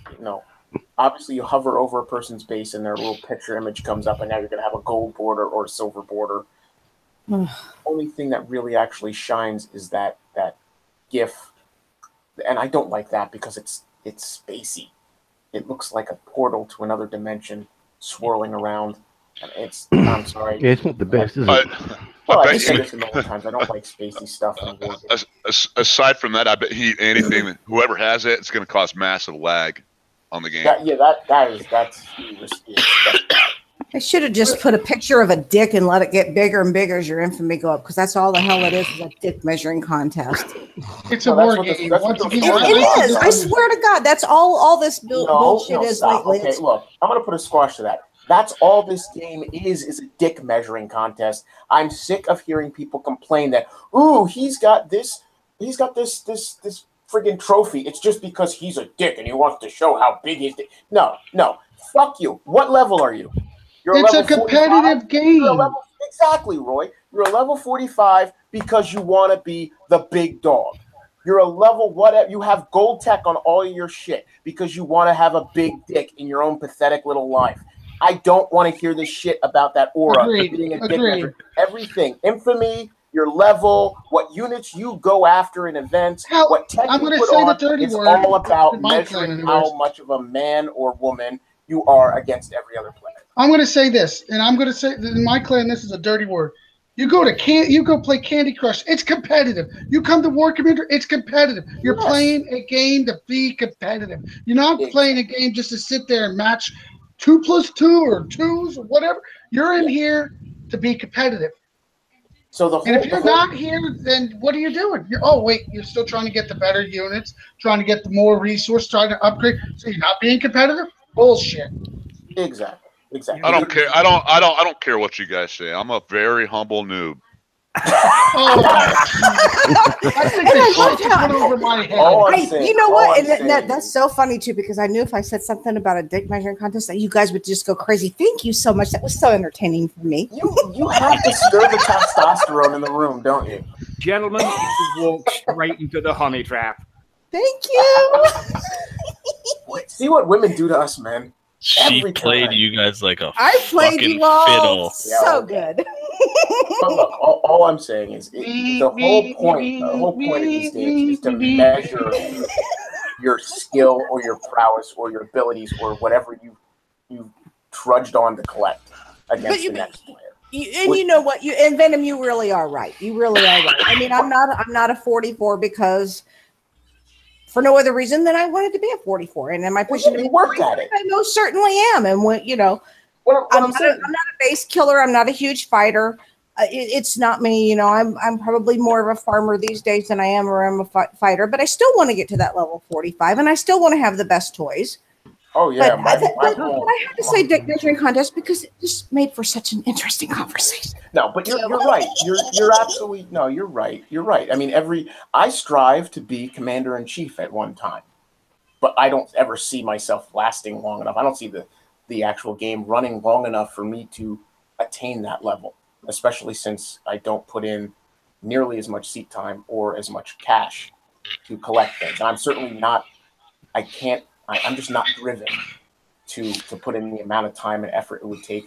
obviously you hover over a person's base and their little picture image comes up, and now you're going to have a gold border or a silver border. The only thing that really actually shines is that GIF. And I don't like that because it's spacey. It looks like a portal to another dimension swirling around. And I'm sorry. Yeah, it's not the best, is it? Well, I've said this a million times. I don't like spacey stuff. Aside from that, I bet whoever has it, it's going to cause massive lag on the game. That's I should have just put a picture of a dick and let it get bigger and bigger as your infamy go up, because that's all the hell it is a dick measuring contest. It's a war game. It is. I swear to God, that's all this bullshit is lately. Okay, look, I'm going to put a squash to that. That's all this game is a dick measuring contest. I'm sick of hearing people complain that, ooh, he's got this friggin' trophy. It's just because he's a dick and he wants to show how big his dick. No, fuck you. What level are you? It's a competitive game. Exactly, Roy. You're a level 45 because you want to be the big dog. You're a level whatever. You have gold tech on all of your shit because you want to have a big dick in your own pathetic little life. I don't want to hear this shit about that aura. Being a dick measure. Everything. Infamy, your level, what units you go after in events, what tech you put on, it's all about measuring how much of a man or woman you are against every other player. I'm going to say this, and I'm going to say in my clan, this is a dirty word. You go play Candy Crush. It's competitive. You come to War Commander. It's competitive. You're playing a game to be competitive. You're not playing a game just to sit there and match 2+2 or 2s or whatever. You're in here to be competitive. So if you're not here, then what are you doing? You're still trying to get the better units, trying to get the more resource, trying to upgrade. So you're not being competitive? Bullshit. Exactly. I don't care. I don't care what you guys say. I'm a very humble noob. I think this shit just went over my head. You know what? And that's so funny too, because I knew if I said something about a dick measuring contest that you guys would just go crazy. Thank you so much. That was so entertaining for me. You have to stir the testosterone in the room, don't you? Gentlemen, you walk straight into the honey trap. Thank you. See what women do to us, man. She played you guys like a I played you all fiddle. so good. But look, all I'm saying is the whole point of these games is to measure your skill or your prowess or your abilities or whatever you trudged on to collect against the next player. You know what? And Venom, you really are right. You really are right. I mean, I'm not a 44 because for no other reason than I wanted to be a 44. And am I pushing to be work at it? I most certainly am. And I'm not a base killer. I'm not a huge fighter. it's not me. You know, I'm probably more of a farmer these days than I am, or I'm a fighter. But I still want to get to that level 45, and I still want to have the best toys. Oh yeah, but I had to say deck measuring contest because it just made for such an interesting conversation. No, but you're right. You're absolutely no. You're right. You're right. I mean, I strive to be commander in chief at one time, but I don't ever see myself lasting long enough. I don't see the actual game running long enough for me to attain that level, especially since I don't put in nearly as much seat time or as much cash to collect things. And I'm certainly not. I'm just not driven to put in the amount of time and effort it would take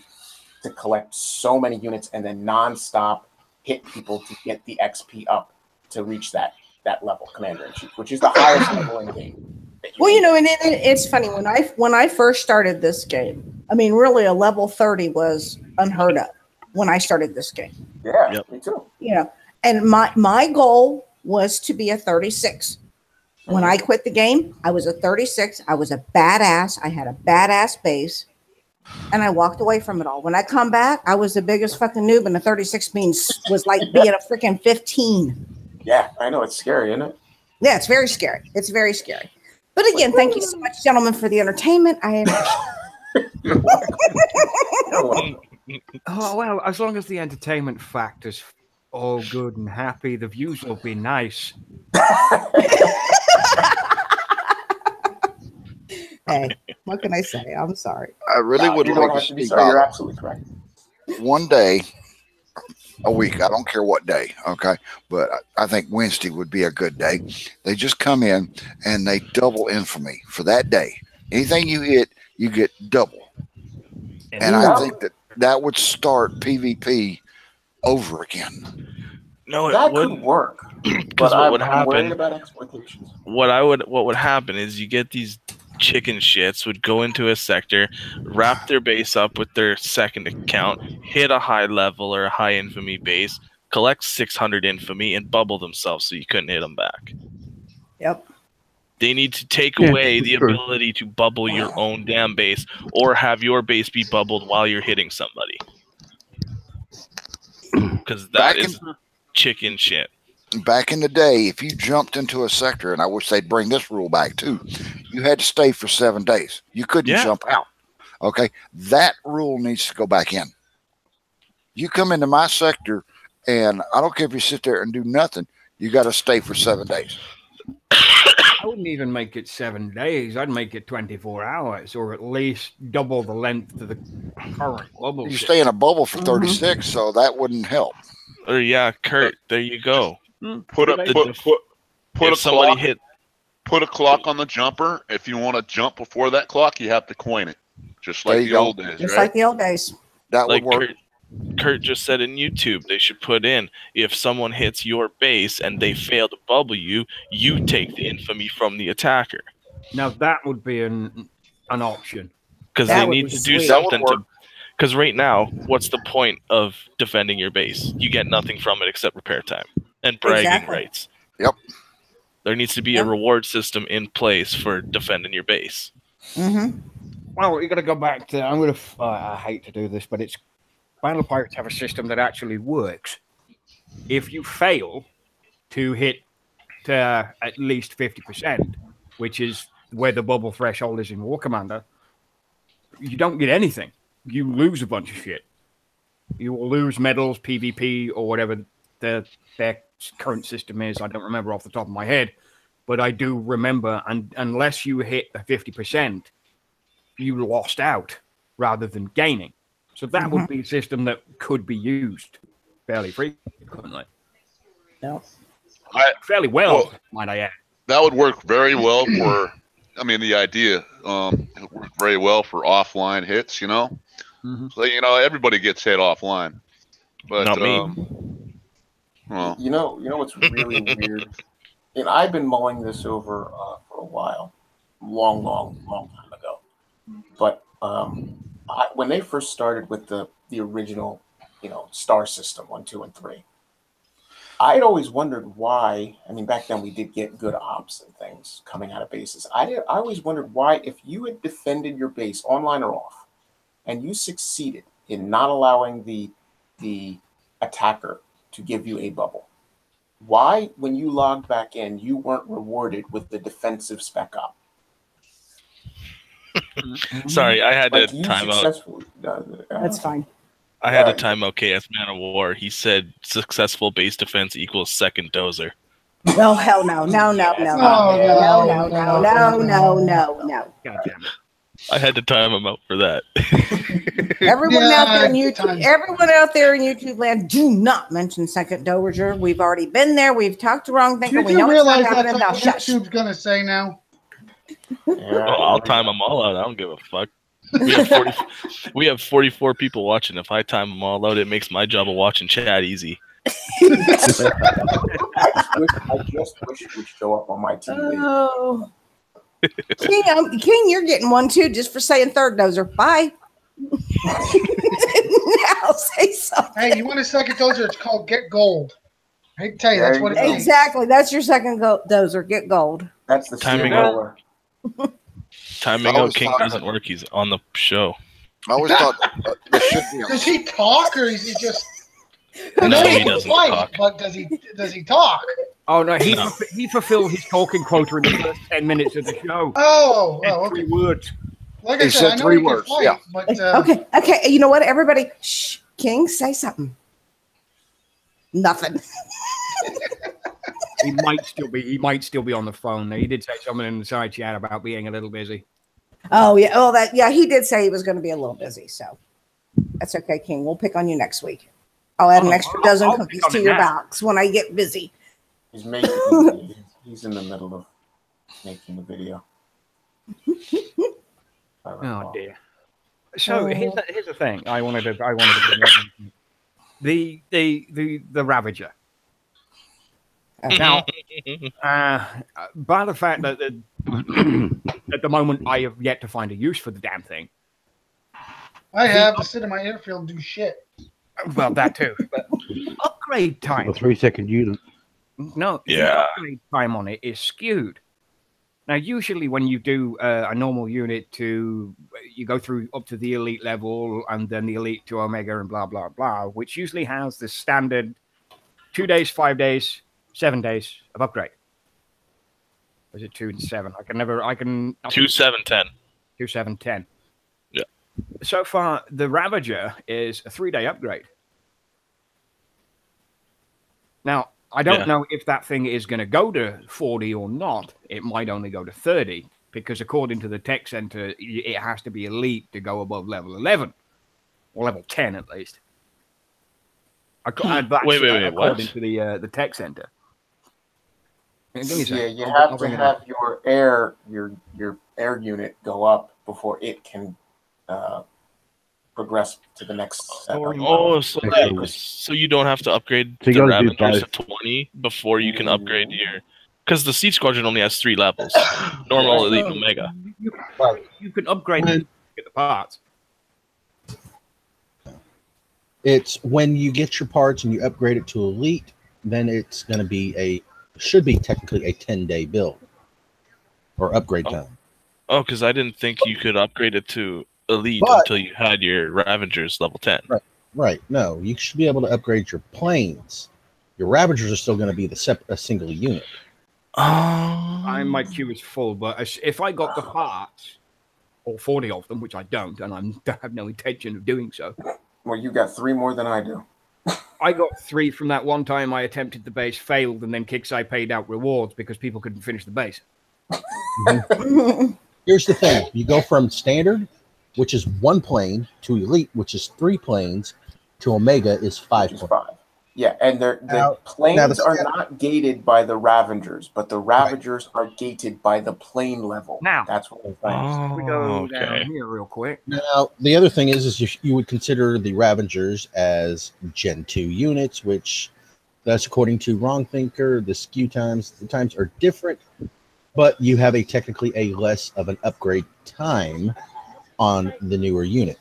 to collect so many units and then nonstop hit people to get the XP up to reach that level, commander in chief, which is the highest level in game. Well, you know, and it's funny when I first started this game. I mean, really, a level 30 was unheard of when I started this game. Yeah, me too. You know, and my goal was to be a 36. When I quit the game, I was a 36. I was a badass. I had a badass base, and I walked away from it all. When I come back, I was the biggest fucking noob, and the 36 was like being a freaking 15. Yeah, I know. It's scary, isn't it? Yeah, it's very scary. It's very scary. But again, thank you so much, gentlemen, for the entertainment. Oh, well, as long as the entertainment factor's all good and happy, the views will be nice. Hey, what can I say? I'm sorry. I really would like to see You're absolutely correct. One day a week. I don't care what day. Okay. But I think Wednesday would be a good day. They just come in and they double infamy for that day. Anything you hit, you get double. And I think that would start PvP over again. No, that could work. Because what would happen? Worried about exploitations. What would happen is you get these chicken shits would go into a sector, wrap their base up with their second account, hit a high level or a high infamy base, collect 600 infamy, and bubble themselves so you couldn't hit them back. Yep. They need to take away the ability to bubble your own damn base or have your base be bubbled while you're hitting somebody. Because that is chicken shit. Back in the day, if you jumped into a sector, and I wish they'd bring this rule back too, you had to stay for 7 days. You couldn't jump out. Okay? That rule needs to go back in. You come into my sector, and I don't care if you sit there and do nothing, you got to stay for 7 days. I wouldn't even make it 7 days. I'd make it 24 hours, or at least double the length of the current bubble. You stay in a bubble for 36, so that wouldn't help. Or yeah, Kurt, there you go. Put a clock on the jumper. If you want to jump before that clock, you have to coin it, just like the old days. Just like the old days. That would work. Kurt just said in YouTube they should put in, if someone hits your base and they fail to bubble you, you take the infamy from the attacker. Now that would be an option. Because they need to do something to. Because right now, what's the point of defending your base? You get nothing from it except repair time and bragging rights. Yep. There needs to be a reward system in place for defending your base. Well, you got to go back to. I'm gonna. I hate to do this, but it's Battle Pirates have a system that actually works. If you fail to hit at least 50%, which is where the bubble threshold is in War Commander, you don't get anything. You lose a bunch of shit. You will lose medals, PvP, or whatever their current system is. I don't remember off the top of my head, but I do remember, and unless you hit a 50%, you lost out rather than gaining. So that would be a system that could be used fairly frequently. No. Fairly well, might I add. That would work very well for, I mean, the idea, it would work very well for offline hits, you know? So, you know, everybody gets hit offline. But, not me. Well. You know what's really weird? And I've been mulling this over for a while. Long time ago. But when they first started with the original, star system 1, 2, and 3, I'd always wondered why. I mean, back then we did get good ops and things coming out of bases. I always wondered why, if you had defended your base online or off, and you succeeded in not allowing the attacker to give you a bubble. Why, when you logged back in, you weren't rewarded with the defensive spec op? Sorry, I had to Like you time out. successfully. That's fine. I had to time out KS Man of War. He said successful base defense equals second dozer. No, hell no, no, no, no, no, no, no, no, no, no. God damn it. I had to time him out for that. Everyone out there in YouTube, everyone out there in YouTube land, do not mention second dozer. We've already been there. We've talked to wrong thinker. Did We you know realize it's not that's happening now. what Shush. YouTube's gonna say now? I'll time them all out. I don't give a fuck. We have 44 people watching. If I time them all out, it makes my job of watching chat easy. I just wish it would show up on my TV. Oh. King, you're getting one too, just for saying third dozer. Bye. Now say something. Hey, you want a second dozer? It's called Get Gold. I hate to tell you, that's what it is. Exactly. That's your second dozer. Get gold. That's the timing out. Timing out King doesn't work. He's on the show. I always thought there should be. Does he talk or is he just? No, he doesn't talk. But does he talk? Oh no, he fulfilled his talking quota in the first 10 minutes of the show. Oh, okay. 3 words. Like I said, I know 3 words. Fight, yeah. But, okay. You know what? Everybody, shh. King, say something. Nothing. He might still be on the phone. He did say something in the side chat about being a little busy. Oh yeah. Oh he did say he was going to be a little busy. So that's okay, King. We'll pick on you next week. I'll add an extra dozen cookies to your box when I get busy. He's in the middle of making the video. Oh dear. So here's the thing. I wanted to bring up the Ravager. Now, by the fact that at the moment I have yet to find a use for the damn thing. I have to sit in my airfield and do shit. Well, that too. But upgrade time. A 3-second unit. No, the upgrade time on it is skewed. Now, usually when you do a normal unit you go through up to the elite level and then the elite to Omega and blah, blah, blah, which usually has the standard 2 days, 5 days, 7 days of upgrade. Or is it 2 and 7? I can 2, 7, 10. 2, 7, 10. Yeah. So far, the Ravager is a 3-day upgrade. Now, I don't know if that thing is going to go to 40 or not. It might only go to 30 because according to the tech center, it has to be elite to go above level 11 or level 10 at least. Wait, according what? to the tech center. Yeah, you have to have your air unit go up before it can progress to the next step. So you don't have to upgrade the Ravagers to 20 before you can upgrade your... Because the Siege Squadron only has 3 levels. Normal, Elite, and Omega. You can upgrade them to get the parts. It's when you get your parts and you upgrade it to Elite, then it's going to be should be technically a 10-day build or upgrade time. Oh, because I didn't think you could upgrade it to Elite until you had your Ravagers level 10. Right. No, you should be able to upgrade your planes. Your Ravagers are still going to be a single unit. My queue is full, but if I got the parts, or 40 of them, which I don't, and I have no intention of doing so. Well, you got 3 more than I do. I got 3 from that one time I attempted the base, failed, and then Kixeye paid out rewards because people couldn't finish the base. Here's the thing. You go from standard, which is 1 plane, to elite, which is 3 planes, to Omega is 5 planes. 5. Yeah, and the planes are not gated by the Ravagers, but the Ravagers are gated by the plane level. Now, that's what we're saying. We go down here real quick. Now, the other thing is you would consider the Ravagers as Gen 2 units, which that's according to Wrong Thinker. The skew times, the times are different, but you have technically a less of an upgrade time on the newer unit.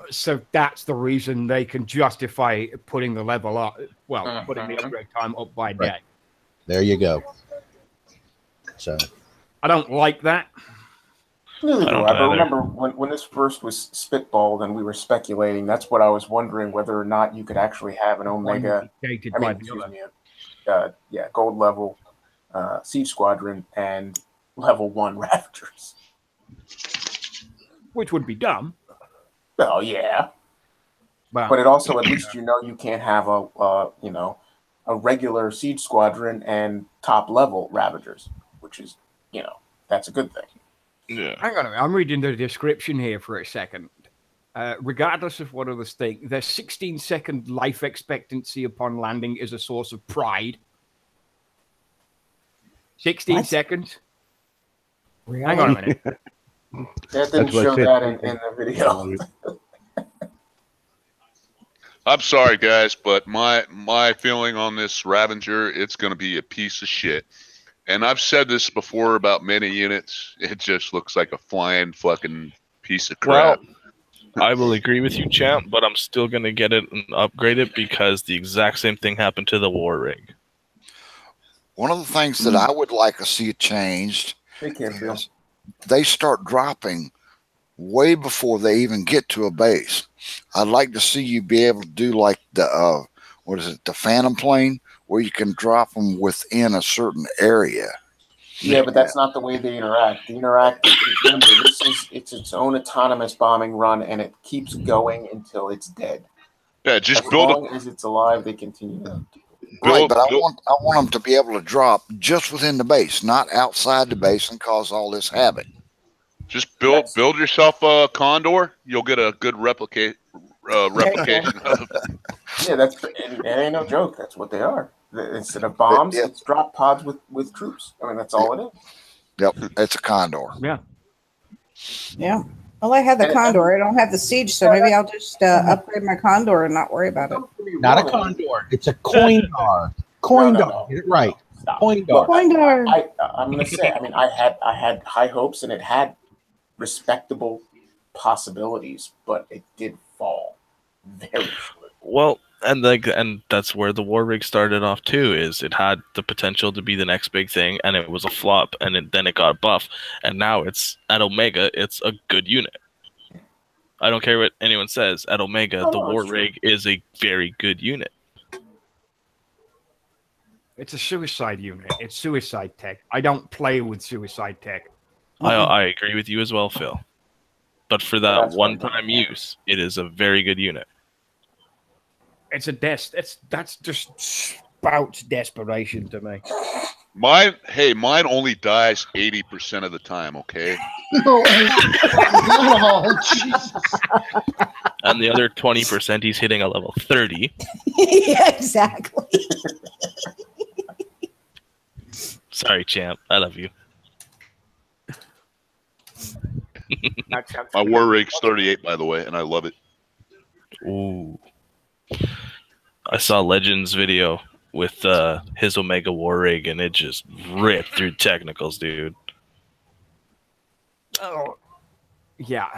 So that's the reason they can justify putting the level up, putting the upgrade time up by day. There you go. So I don't like that. Neither I do don't I. But either. remember, when this first was spitballed and we were speculating, that's what I was wondering whether or not you could actually have an Omega. Gated I by mean, the excuse other. me, gold level Siege Squadron and level 1 Ravagers. Which would be dumb. Oh yeah, But but it also, at least you can't have a regular Siege Squadron and top level Ravagers, which is that's a good thing. Yeah. hang on a minute. I'm reading the description here for a second. Regardless of what others think, their 16-second life expectancy upon landing is a source of pride. 16 What? seconds? Really? Hang on a minute. That didn't That's what I show said. that in the video. I'm sorry, guys, but my feeling on this Ravager, it's going to be a piece of shit. And I've said this before about many units. It just looks like a flying fucking piece of crap. Well, I will agree with you, champ, but I'm still going to get it and upgrade it because the exact same thing happened to the War Rig. One of the things that I would like to see changed They can't feel. is they start dropping way before they even get to a base. I'd like to see you be able to do like the the Phantom plane, where you can drop them within a certain area. Yeah, but that's not the way they interact. Remember, it's its own autonomous bombing run, and it keeps going until it's dead. Yeah, just As build long as it's alive, they continue. Right, but I want them to be able to drop just within the base, not outside the base and cause all this havoc. Just build yourself a Condor. You'll get a good replication of it. Yeah, it ain't no joke. That's what they are. Instead of bombs, it's drop pods with troops. I mean, that's all it is. Yep, it's a Condor. Yeah. Yeah. Well, I have the Condor. I don't have the Siege, so maybe I'll just upgrade my Condor and not worry about it. Not a Condor. It's a Coindar. Coindar. No. Get it right. Stop. Coindar. Coindar. I'm gonna say. I mean, I had high hopes, and it had respectable possibilities, but it did fall very short. Well, and that's where the War Rig started off too. Is it had the potential to be the next big thing, and it was a flop, and then it got buff, and now it's at Omega. It's a good unit. I don't care what anyone says. At Omega, the War Rig is a very good unit. It's a suicide unit. It's suicide tech. I don't play with suicide tech. I agree with you as well, Phil. But for that one-time use, it is a very good unit. It's a that's just spouts desperation to me. Mine only dies 80% of the time. Okay. Oh, Jesus. And the other 20%, he's hitting a level 30. Yeah, exactly. Sorry, champ. I love you. My War Rig's 38, by the way, and I love it. Ooh. I saw Legends video with his Omega War Rig, and it just ripped through technicals, dude. Oh, yeah.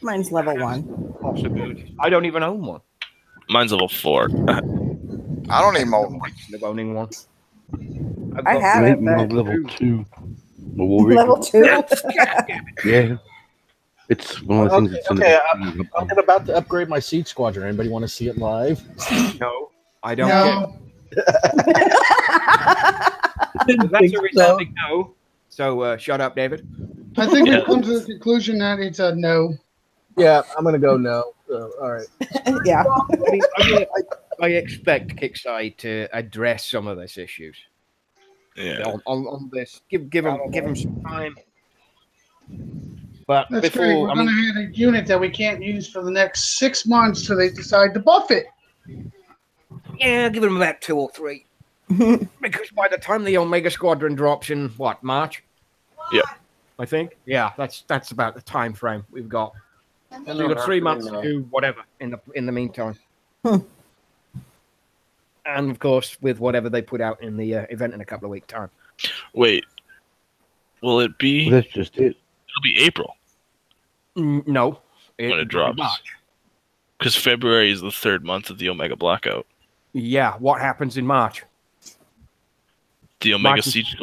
Mine's level 1. Possibility. I don't even own one. Mine's level 4. I don't even own one. Of owning one. I have it, but level 2. The War Rig. level 2. Yeah. It's one of the things that's Okay, I'm about to upgrade my Siege Squadron. Anybody want to see it live? No, I don't. No. That's a resounding no. So shut up, David. I think we've come to the conclusion that it's a no. Yeah, I'm going to go no. All right. Yeah. I expect Kickside to address some of these issues. Yeah. On this, give them some time. But That's great. We're going to have a unit that we can't use for the next 6 months till they decide to buff it. Yeah, give them about 2 or 3. Because by the time the Omega Squadron drops in March? Yeah. I think. Yeah, that's about the time frame we've got. So we've got 3 months to do whatever in the meantime. And of course, with whatever they put out in the event in a couple of weeks' time. Wait. Will it be? Well, that's just it. It'll be April. No. When it drops. Because February is the 3rd month of the Omega Blackout. Yeah, what happens in March? The Omega Siege.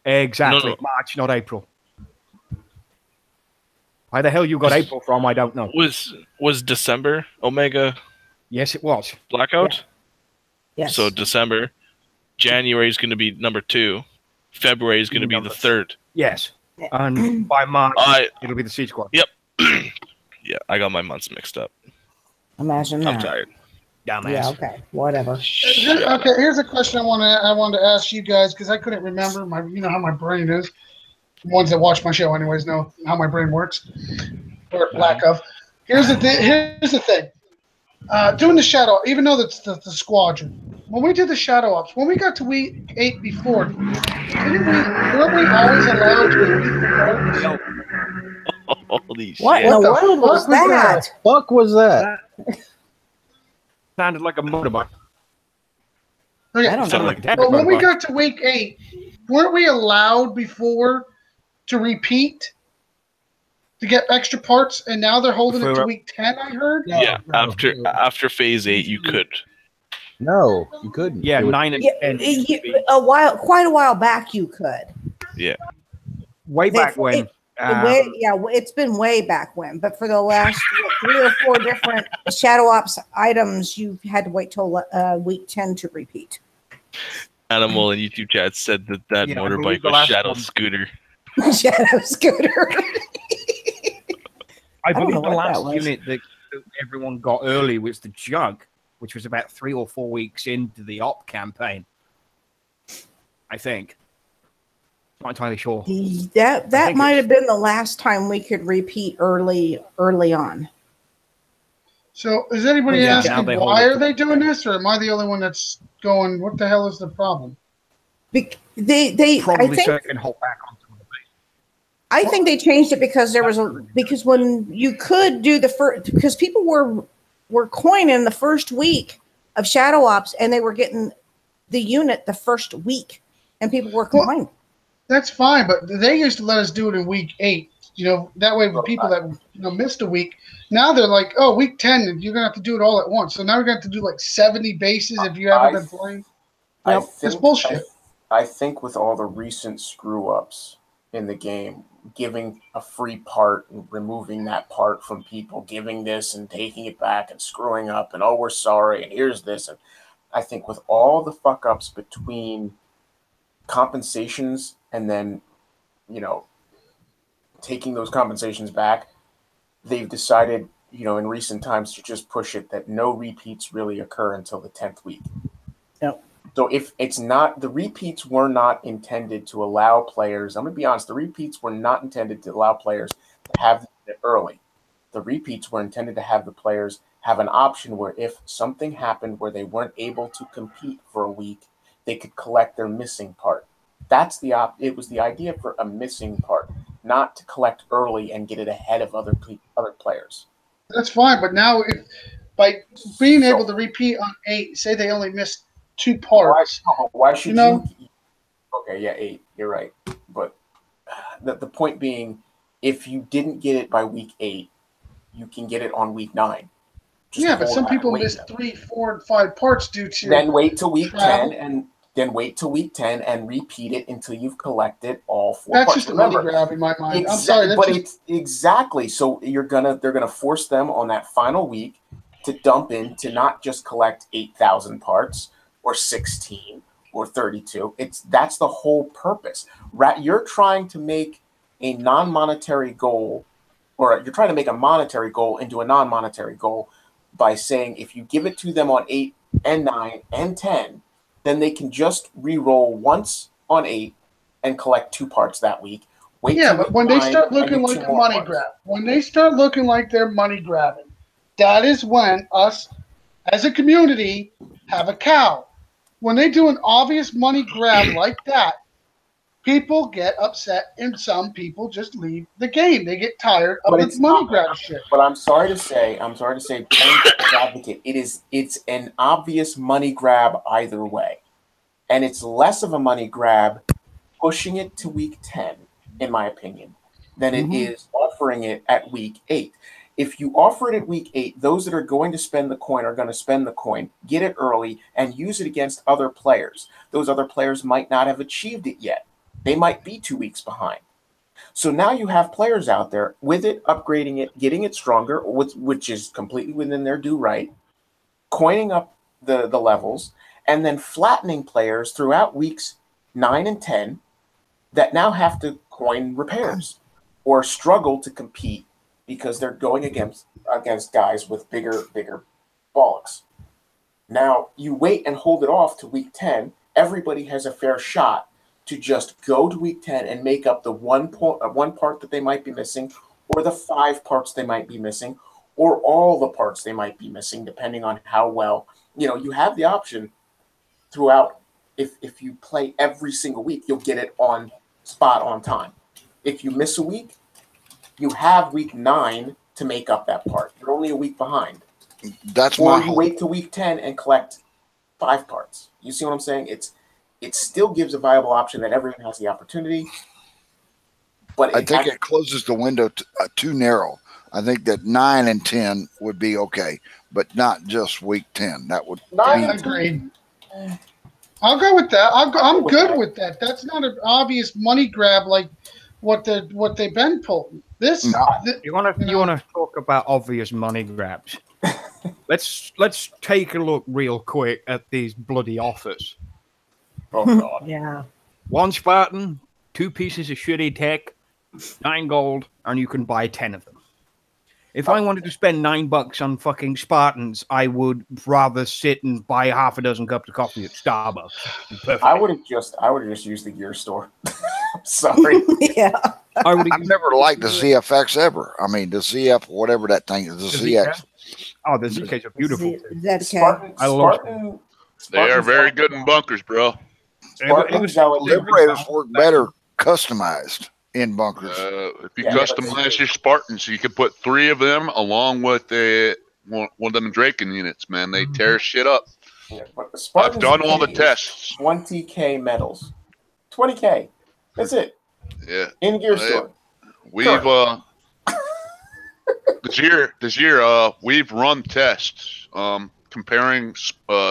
Exactly. No. March, not April. Why the hell you got April from, I don't know. Was December Omega Yes, it was. blackout? Yes. So December, January is going to be number 2, February is going to be the 3rd. Yes. And by March, it'll be the Siege Squad. Yep. Yeah, I got my months mixed up. Imagine that. I'm tired. Dumbass. Yeah, okay. Whatever. Okay, here's a question I wanted to ask you guys because I couldn't remember you know how my brain is. The ones that watch my show anyways know how my brain works. Or lack of. Here's the thing. Doing the shadow, even though that's the squadron. When we did the shadow ops, when we got to week 8 before, weren't we always allowed to repeat the cards? Holy What shit. in the world was that? Fuck was that? Sounded like a motorbike. Okay. I don't know. Like But when we got to week 8, weren't we allowed before to repeat to get extra parts? And now they're holding it to week 10, I heard? Yeah, after phase 8, you could. No, you couldn't. Yeah, 9 and 10. Quite a while back, you could. Yeah. Way back when. It's been way back when. But for the last 3 or 4 different Shadow Ops items, you had to wait till week 10 to repeat. Animal in YouTube chat said that motorbike was Shadow Scooter. Shadow Scooter. I don't believe know the what that last was. unit that everyone got early was the Jug, which was about 3 or 4 weeks into the op campaign. I think. Not entirely sure. That might have been the last time we could repeat early on. So is anybody Yeah, asking they why hold it are they doing this, or am I the only one that's going, what the hell is the problem? Probably so it can hold back on some of the base. I think they changed it because because when you could do the first, because people were coining the first week of Shadow Ops and they were getting the unit the first week and people were coining. That's fine, but they used to let us do it in week 8. You know, that way with people that missed a week, now they're like, oh, week 10, you're gonna have to do it all at once. So now we're gonna have to do like 70 bases if you haven't been playing. That's bullshit. I think with all the recent screw ups in the game, giving a free part and removing that part from people, giving this and taking it back and screwing up and oh, we're sorry and here's this, and I think with all the fuck ups between compensations and then taking those compensations back, they've decided in recent times to just push it that no repeats really occur until the 10th week. Yep. So if it's not, the repeats were not intended to allow players, I'm gonna be honest, the repeats were not intended to allow players to have it early. The repeats were intended to have the players have an option where if something happened where they weren't able to compete for a week, they could collect their missing part. That's it was the idea for a missing part, not to collect early and get it ahead of other players. That's fine, but now by being able to repeat on 8, say they only missed 2 parts. Why should you? Okay, yeah, 8. You're right, but the point being, if you didn't get it by week 8, you can get it on week 9. Yeah, but some people miss 3, 4, and 5 parts due to. Then wait till week 10 and repeat it until you've collected all 4 That's parts. just a money grab in my mind. I'm sorry, it's exactly. So they're gonna force them on that final week to dump in to not just collect 8,000 parts or 16 or 32. That's the whole purpose. You're trying to make a non-monetary goal, or you're trying to make a monetary goal into a non-monetary goal by saying if you give it to them on 8 and 9 and 10, then they can just re-roll once on 8 and collect 2 parts that week. But when they start looking like a money grab, they're money grabbing, that is when us as a community have a cow. When they do an obvious money grab like that, people get upset and some people just leave the game. They get tired of the money grab shit. But I'm sorry to say, playing devil's advocate, it's an obvious money grab either way. And it's less of a money grab pushing it to week 10, in my opinion, than it is offering it at week 8. If you offer it at week 8, those that are going to spend the coin are going to spend the coin, get it early, and use it against other players. Those other players might not have achieved it yet. They might be 2 weeks behind. So now you have players out there with it, upgrading it, getting it stronger, which is completely within their due right, coining up the levels, and then flattening players throughout weeks 9 and 10 that now have to coin repairs or struggle to compete because they're going against guys with bigger bollocks. Now you wait and hold it off to week 10. Everybody has a fair shot to just go to week 10 and make up the one part that they might be missing, or the 5 parts they might be missing, or all the parts they might be missing, depending on how well, you have the option throughout. If you play every single week, you'll get it on spot on time. If you miss a week, you have week 9 to make up that part. You're only a week behind. That's or my you wait to week 10 and collect 5 parts. You see what I'm saying? It still gives a viable option that everyone has the opportunity. But I think it closes the window too narrow. I think that 9 and 10 would be okay, but not just week 10. That would be agreed. I'll go with that. I'm good with that. That's not an obvious money grab like what they've been pulling. You want to talk about obvious money grabs? Let's take a look real quick at these bloody offers. Oh God! Yeah. 1 Spartan, 2 pieces of shitty tech, 9 gold, and you can buy 10 of them. If I wanted to spend $9 on fucking Spartans, I would rather sit and buy half a dozen cups of coffee at Starbucks. I would have just used the gear store. Sorry. Yeah. I've never liked the ZFX ever. I mean, the ZF, whatever that thing is, the ZX. Oh, the ZKs are beautiful. I love them. They are very good in bunkers, bro. Liberators work better customized in bunkers. If you customize your Spartans, you can put 3 of them along with one of them Draken units, man. They tear shit up. Yeah, but the I've done all the tests. 20K medals. 20K. That's it. Yeah. In gear store. We've this year we've run tests comparing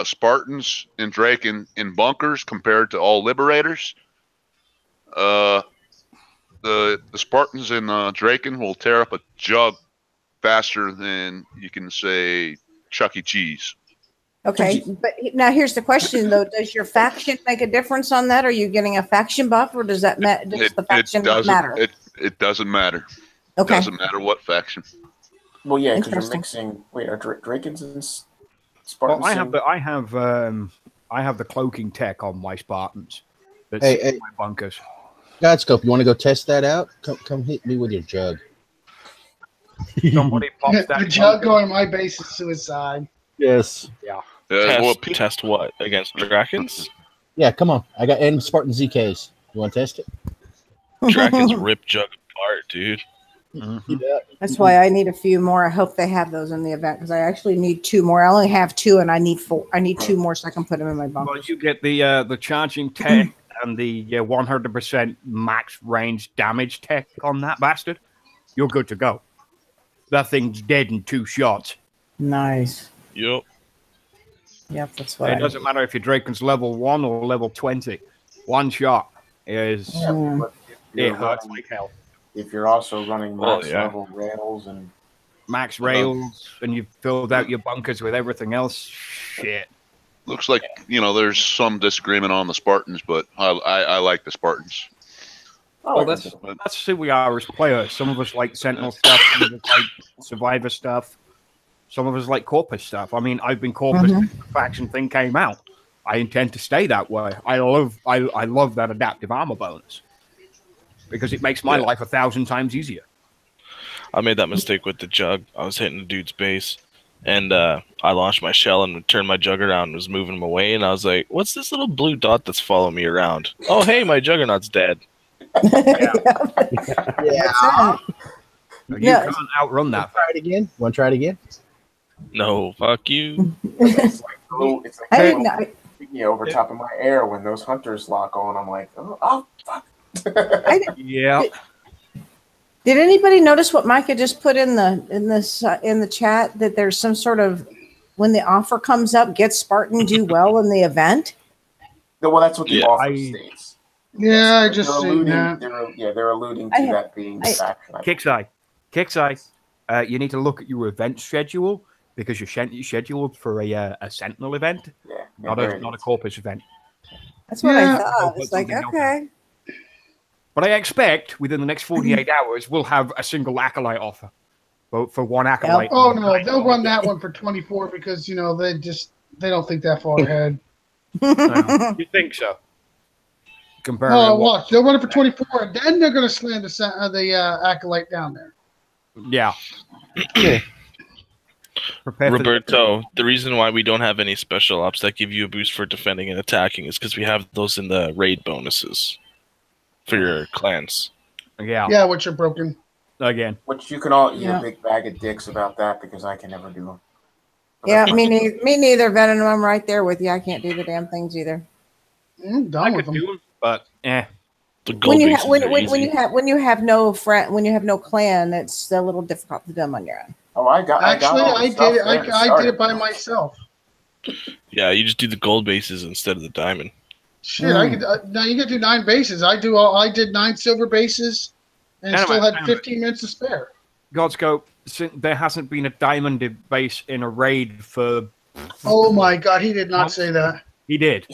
Spartans and Draken in bunkers compared to all Liberators. The Spartans and Draken will tear up a jug faster than you can say Chuck E. Cheese. Okay, but now here's the question though: does your faction make a difference on that? Are you getting a faction buff, or does that does the faction matter? It doesn't matter. Okay, it doesn't matter what faction. Well, yeah, because you're mixing. Wait, are Drakens and Spartans? Well, I have the cloaking tech on my Spartans. That's Hey. my bunkers. Godscope, you want to go test that out? Come hit me with your jug. Somebody pops that the jug going to my base is suicide. Yes. Yeah. Test what? Against Drakens? Yeah, come on. I got N Spartan ZKs. You want to test it? Drakens rip jug apart, dude. Mm-hmm. That's why I need a few more. I hope they have those in the event because I actually need 2 more. I only have 2, and I need 4. I need 2 more so I can put them in my bunker. Well, you get the charging tech and the 100% max range damage tech on that bastard. You're good to go. That thing's dead in 2 shots. Nice. Yep. Yep, that's what it doesn't matter if your Draken's level 1 or level 20. 1 shot is it hurts like hell. If you're also running max level rails and max rails, and you've filled out your bunkers with everything else, shit. Looks like there's some disagreement on the Spartans, but I like the Spartans. Well, that's who we are as players. Some of us like Sentinel stuff, some of us like Survivor stuff, some of us like Corpus stuff. I mean, I've been Corpus since the faction thing came out. I intend to stay that way. I love that adaptive armor bonus because it makes my life 1,000 times easier. I made that mistake with the jug. I was hitting a dude's base, and I launched my shell and turned my jug around and was moving him away, and I was like, what's this little blue dot that's following me around? Oh, hey, my juggernaut's dead. Yeah. You can't outrun that. Try it again. Want to try it again? No, fuck you. It's like over top of my air when those hunters lock on. I'm like, oh fuck. Yeah. Did anybody notice what Micah just put in the chat that there's some sort of when the offer comes up, get Spartan do well in the event? No, well, that's what the offer states. Yeah, I They're just seen alluding. that. They're alluding to that being the faction. Kixeye, you need to look at your event schedule because you're scheduled for a Sentinel event, not a Corpus event. That's what I Yeah. thought. It's like, okay. But I expect within the next 48 hours we'll have a single Acolyte offer for one Acolyte. Oh no, they'll run that one for 24 because they don't think that far ahead. You think so? Watch, they'll run it for 24, and then they're going to slam the Acolyte down there. Yeah. Roberto, the reason why we don't have any special ops that give you a boost for defending and attacking is because we have those in the raid bonuses for your clans. Yeah, which are broken. Again. Which you can all eat a big bag of dicks about that because I can never do them. But Yeah, me neither. Venom, I'm right there with you. I can't do the damn things either. I'm done with them. But When you have no friend, when you have no clan, it's a little difficult to do them on your own. Oh, I did it by myself. Yeah, you just do the gold bases instead of the diamond. Shit, I could now you can do 9 bases. I did 9 silver bases, and still had 15 minutes to spare. Godscope, there hasn't been a diamond base in a raid for. Oh my God, he did not say that. He did.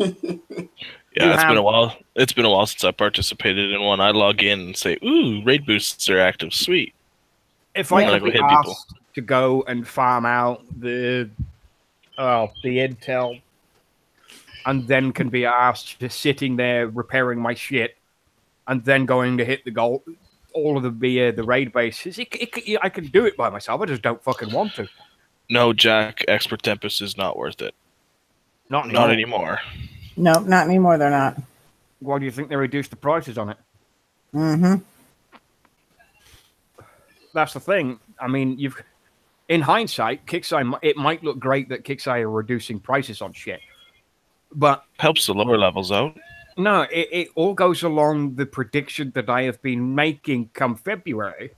Yeah, it's been a while. It's been a while since I participated in one. I log in and say, "Ooh, raid boosts are active. Sweet." If I could be asked to go and farm out the intel, and then can be asked to sitting there repairing my shit, and then going to hit the goal, all of the raid bases, I can do it by myself. I just don't fucking want to. No, Jack, Expert Tempest is not worth it. Not anymore. No, not anymore. They're not. Why do you think they reduced the prices on it? Mm-hmm. That's the thing. I mean, in hindsight, Kixeye, it might look great that Kixeye are reducing prices on shit, but helps the lower levels out. No, it all goes along the prediction that I have been making come February.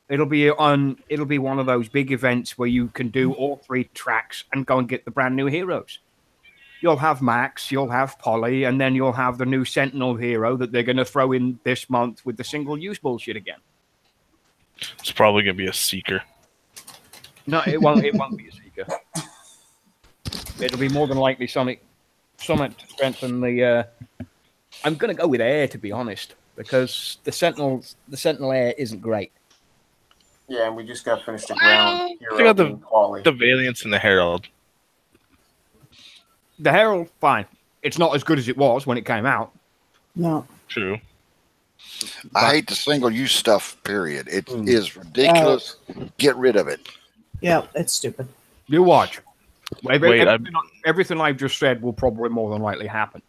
It'll be one of those big events where you can do all 3 tracks and go and get the brand new heroes. You'll have Max, you'll have Polly, and then you'll have the new Sentinel hero that they're going to throw in this month with the single-use bullshit again. It's probably going to be a Seeker. No, it won't. It won't be a Seeker. It'll be more than likely Summit to strengthen the. I'm going to go with Air, to be honest, because the Sentinel Air isn't great. Yeah, and we just got finished the ground. They got the Valiance and the Herald. The Herald, fine. It's not as good as it was when it came out. No. True. I hate the single-use stuff, period. It is ridiculous. Get rid of it. Yeah, it's stupid. You watch. Everything I've just said will probably more than likely happen.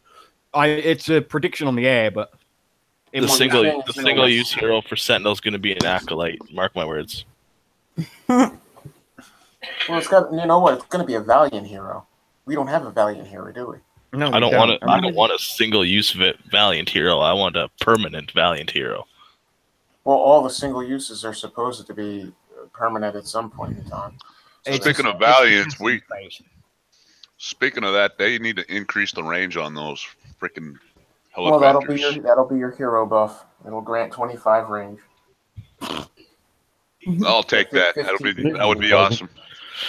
It's a prediction on the air, but... The single-use hero for Sentinel is going to be an Acolyte. Mark my words. Well, it's got. You know what? It's going to be a Valiant hero. We don't have a Valiant hero, do we? No, I don't want a single-use Valiant hero. I want a permanent Valiant hero. Well, all the single uses are supposed to be permanent at some point in time. So speaking of Valiants, speaking of that, they need to increase the range on those freaking helicopters. Well, that'll be your hero buff. It'll grant 25 range. I'll take that. That would be awesome.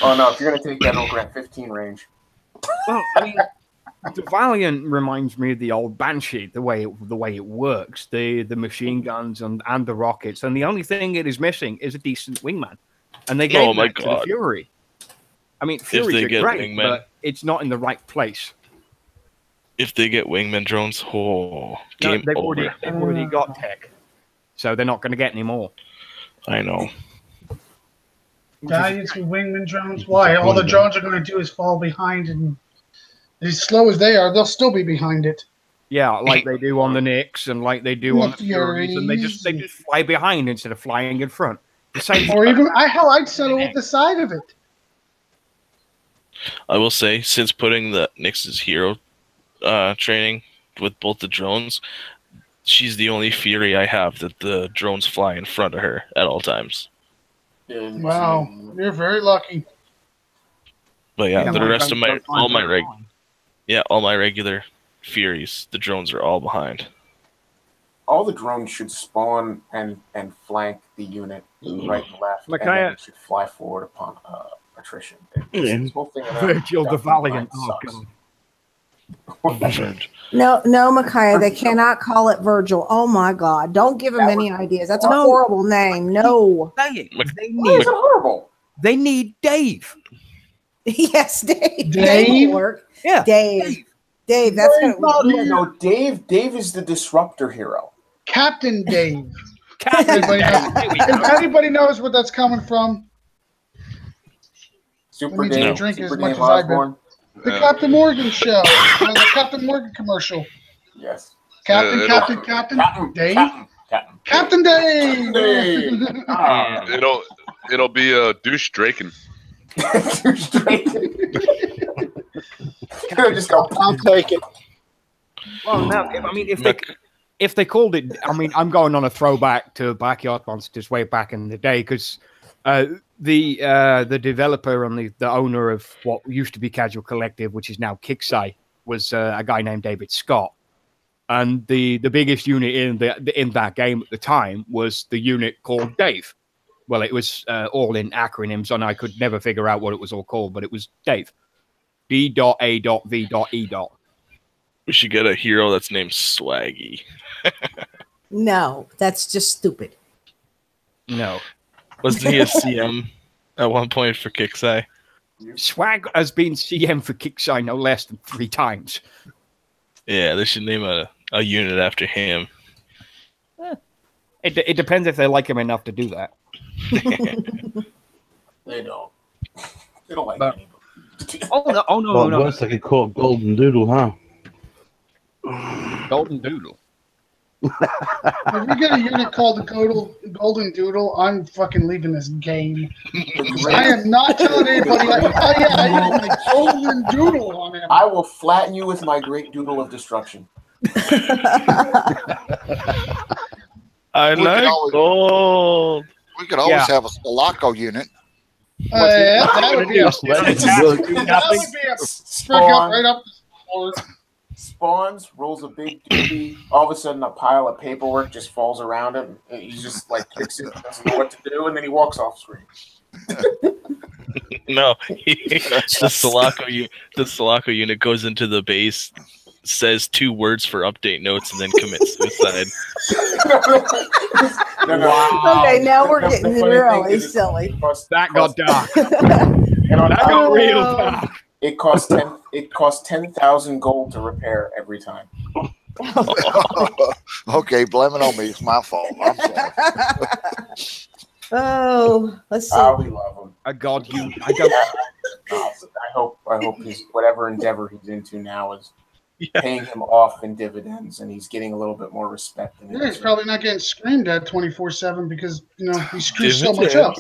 Oh no, if you're gonna take that, it'll grant 15 range. Well, I mean, the Valiant reminds me of the old Banshee, the way it works, the machine guns and the rockets, and the only thing it is missing is a decent wingman. And they gave that to the Fury. I mean, Furies are great, but it's not in the right place. If they get wingman drones, game over. They've already got tech, so they're not going to get any more. I know. Valiants with wingman drones? Why? All the drones are going to do is fall behind, and as slow as they are, they'll still be behind it. Yeah, like they do on the Knicks and like they do on the Furies, and they just fly behind instead of flying in front. The same. Or even I'd settle with the side of it. I will say, since putting the Knicks' hero training with both the drones, she's the only Fury I have that the drones fly in front of her at all times. Wow, you're very lucky. But yeah, the rest of all my regular Furies. The drones are all behind. All the drones should spawn and flank the unit right and left, and then they should fly forward upon attrition. This whole thing Virgil the Valiant. Oh, God. No, Micaiah, they cannot call it Virgil. Oh my God! Don't give him any ideas. That's a horrible name. No, Why is it horrible? They need Dave. Yes, Dave. Dave? Will work. Yeah, Dave. That's gonna. No, Dave is the disruptor hero. Captain Dave. If anybody knows where that's coming from, Super need to Dave, drink as Super much Dave as I've been. Osborne. The Captain Morgan show, the Captain Morgan commercial. Yes. Captain Dave. Captain Dave. It'll be a douche Draken. Douche Draken. Just go. I'll take it. Well, now, I mean, if they called it, I mean, I'm going on a throwback to Backyard Monsters way back in the day because the developer and the owner of what used to be Casual Collective, which is now Kixeye, was a guy named David Scott, and the biggest unit in that game at the time was the unit called Dave. Well, it was all in acronyms, and I could never figure out what it was all called, but it was Dave. D.A.V.E. We should get a hero that's named Swaggy. No, that's just stupid. No. Wasn't he a CM at one point for Kixeye? Swag has been CM for Kixeye no less than 3 times. Yeah, they should name a unit after him. It depends if they like him enough to do that. They don't. They don't like anybody. Oh no. Worse, they could call it Golden Doodle, huh? Golden Doodle. If we get a unit called the Golden Doodle, I'm fucking leaving this game. I am not telling anybody. I have my Golden Doodle on him. I will flatten you with my Great Doodle of Destruction. I like gold. We could always have a Sulaco unit. That would be a sprick up right up the floor. Spawns, rolls a big doobie. All of a sudden, a pile of paperwork just falls around him. And he just like kicks it, doesn't know what to do, and then he walks off screen. No, the Sulaco unit goes into the base, says 2 words for update notes, and then commits suicide. Wow. Okay, now we're getting really silly. That got dark. That got real dark. It costs 10,000 gold to repair every time. Okay, blame it on me. It's my fault. I'm sorry. Oh, let's see. Oh, we love him. A god unit. I hope he's whatever endeavor he's into now is paying him off in dividends, and he's getting a little bit more respect. He's probably not getting screamed at 24/7 because he screws so much up.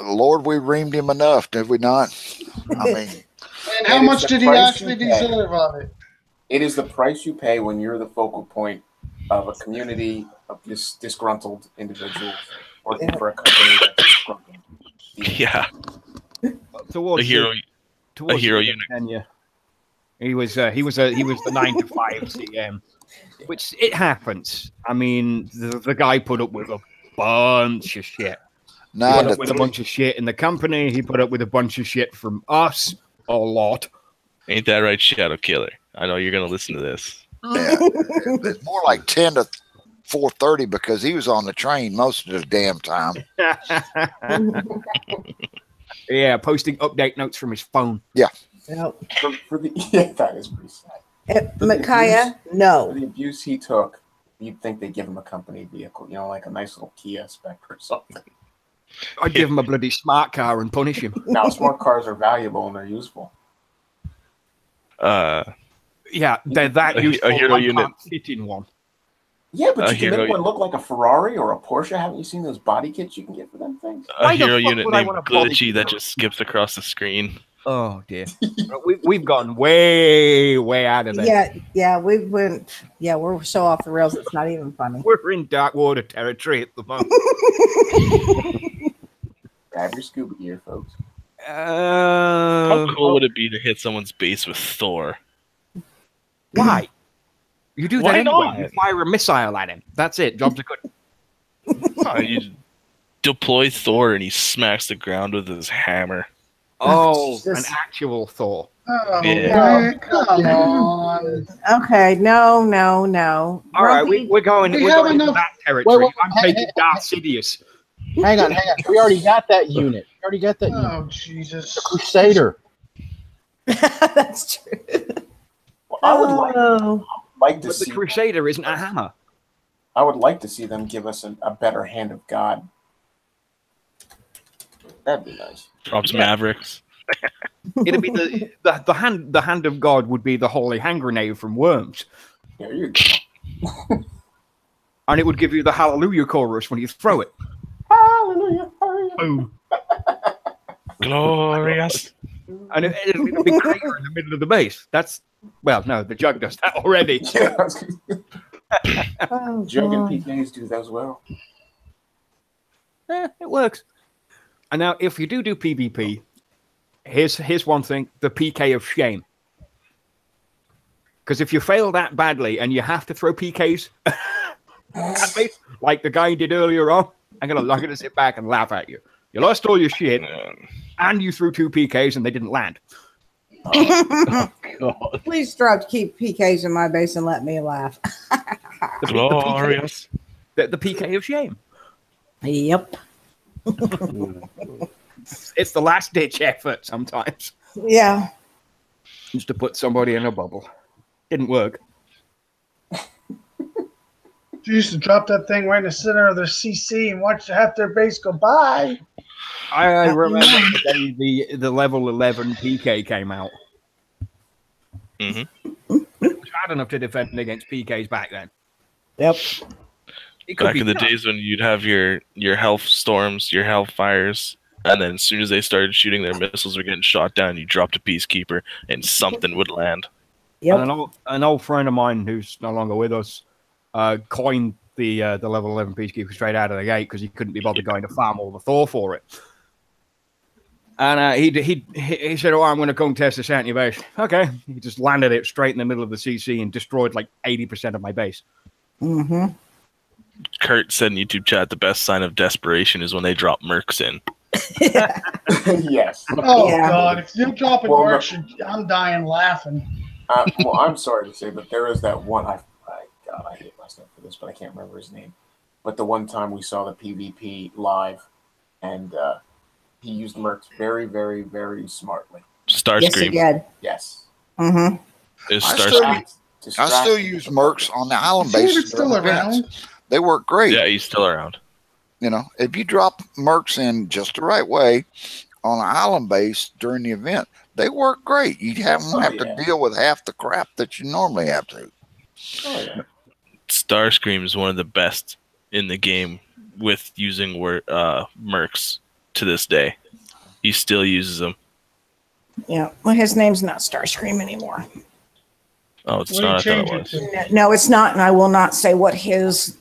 Lord, we reamed him enough, did we not? I mean, and how much did he actually deserve of it? It is the price you pay when you're the focal point of a community of disgruntled individuals working for a company that's disgruntled. Yeah. Towards a hero unit. Kenya. He was the 9 to 5 CM, which it happens. I mean, the guy put up with a bunch of shit. He put up with a bunch of shit in the company. He put up with a bunch of shit from us. A lot. Ain't that right, Shadow Killer? I know you're gonna listen to this. Yeah, it's more like 10 to 4:30 because he was on the train most of the damn time. Yeah, posting update notes from his phone. Yeah. Yep. That is pretty sad. Micaiah, no. For the abuse he took, you'd think they'd give him a company vehicle, like a nice little Kia Spectre or something. I'd give him a bloody smart car and punish him. Now, smart cars are valuable and they're useful. Yeah, they're that useful. A hero unit. Fit in one. Yeah, but you can make one look like a Ferrari or a Porsche. Haven't you seen those body kits you can get for them things? A hero unit named Glitchy that just skips across the screen. Oh dear, we've gone way out of there. We're so off the rails. It's not even funny. We're in dark water territory at the moment. Grab your scuba gear, folks. How cool would it be to hit someone's base with Thor? Why? You do Why that anyway. not? You fire a missile at him. That's it. Jobs are good. You deploy Thor and he smacks the ground with his hammer. Oh, an Jesus. actual Thor. Oh, Yeah. man, come on. Okay, no. All right, Grumpy, we're going. We We're have going into enough- that territory. Wait, I'm taking Darth Sidious. Hang on. We already got that unit. Oh, Jesus. The Crusader. that's true. Well, I would Oh. like to But the see. Crusader isn't a hammer. I would like to see them give us a better hand of God. That'd be nice. Drops Mavericks. It'd be the hand. The hand of God would be the holy hand grenade from Worms, There you go. and it would give you the Hallelujah chorus when you throw it. Hallelujah. Boom. Glorious. And it'll be a big crater in the middle of the base. That's no, the jug does that already. Yeah, Oh, Jug and God. PKs do that as well. It works. And now, if you do PvP, here's one thing: the PK of shame. Because if you fail that badly and you have to throw PKs, at me, like the guy did earlier on, I'm gonna sit back and laugh at you. You lost all your shit, and you threw 2 PKs and they didn't land. God. Please strive to keep PKs in my base and let me laugh. Glorious. The PK of shame. Yep. It's the last ditch effort sometimes, Yeah. just to put somebody in a bubble. Didn't work. You used to drop that thing right in the center of their CC and watch half their base go by. I remember the day the level 11 PK came out. hmm Hard enough to defend against PKs back then. Yep. It could Back be in the tough. days when you'd have your health storms, your health fires, and then as soon as they started shooting, their missiles were getting shot down. You dropped a peacekeeper, and something would land. Yep. And an old friend of mine who's no longer with us coined the level 11 peacekeeper straight out of the gate because he couldn't be bothered going to farm all the Thor for it. And he said, "Oh, I'm going to go and test this out in your base." Okay, he just landed it straight in the middle of the CC and destroyed like 80% of my base. Mm-hmm. Kurt said in YouTube chat, the best sign of desperation is when they drop mercs in. Yes. Oh, Yeah. God. If you drop it, Well, March, I'm dying laughing. Well, I'm sorry to say, but there is that one. God, I hate myself for this, but I can't remember his name. But the one time we saw the PvP live, and he used mercs very, very, very smartly. Yes, he Starscream did. Yes. Mm-hmm. is I Starscream. still use mercs on the island Is he base. even still around? They work great. Yeah, he's still around. You know, if you drop mercs in just the right way on an island base during the event, they work great. You don't have to deal with half the crap that you normally have to. Oh, yeah. Starscream is one of the best in the game with using mercs to this day. He still uses them. Yeah. Well, his name's not Starscream anymore. Oh, it's What do you not. I thought change it it was. to? No, it's not, and I will not say what his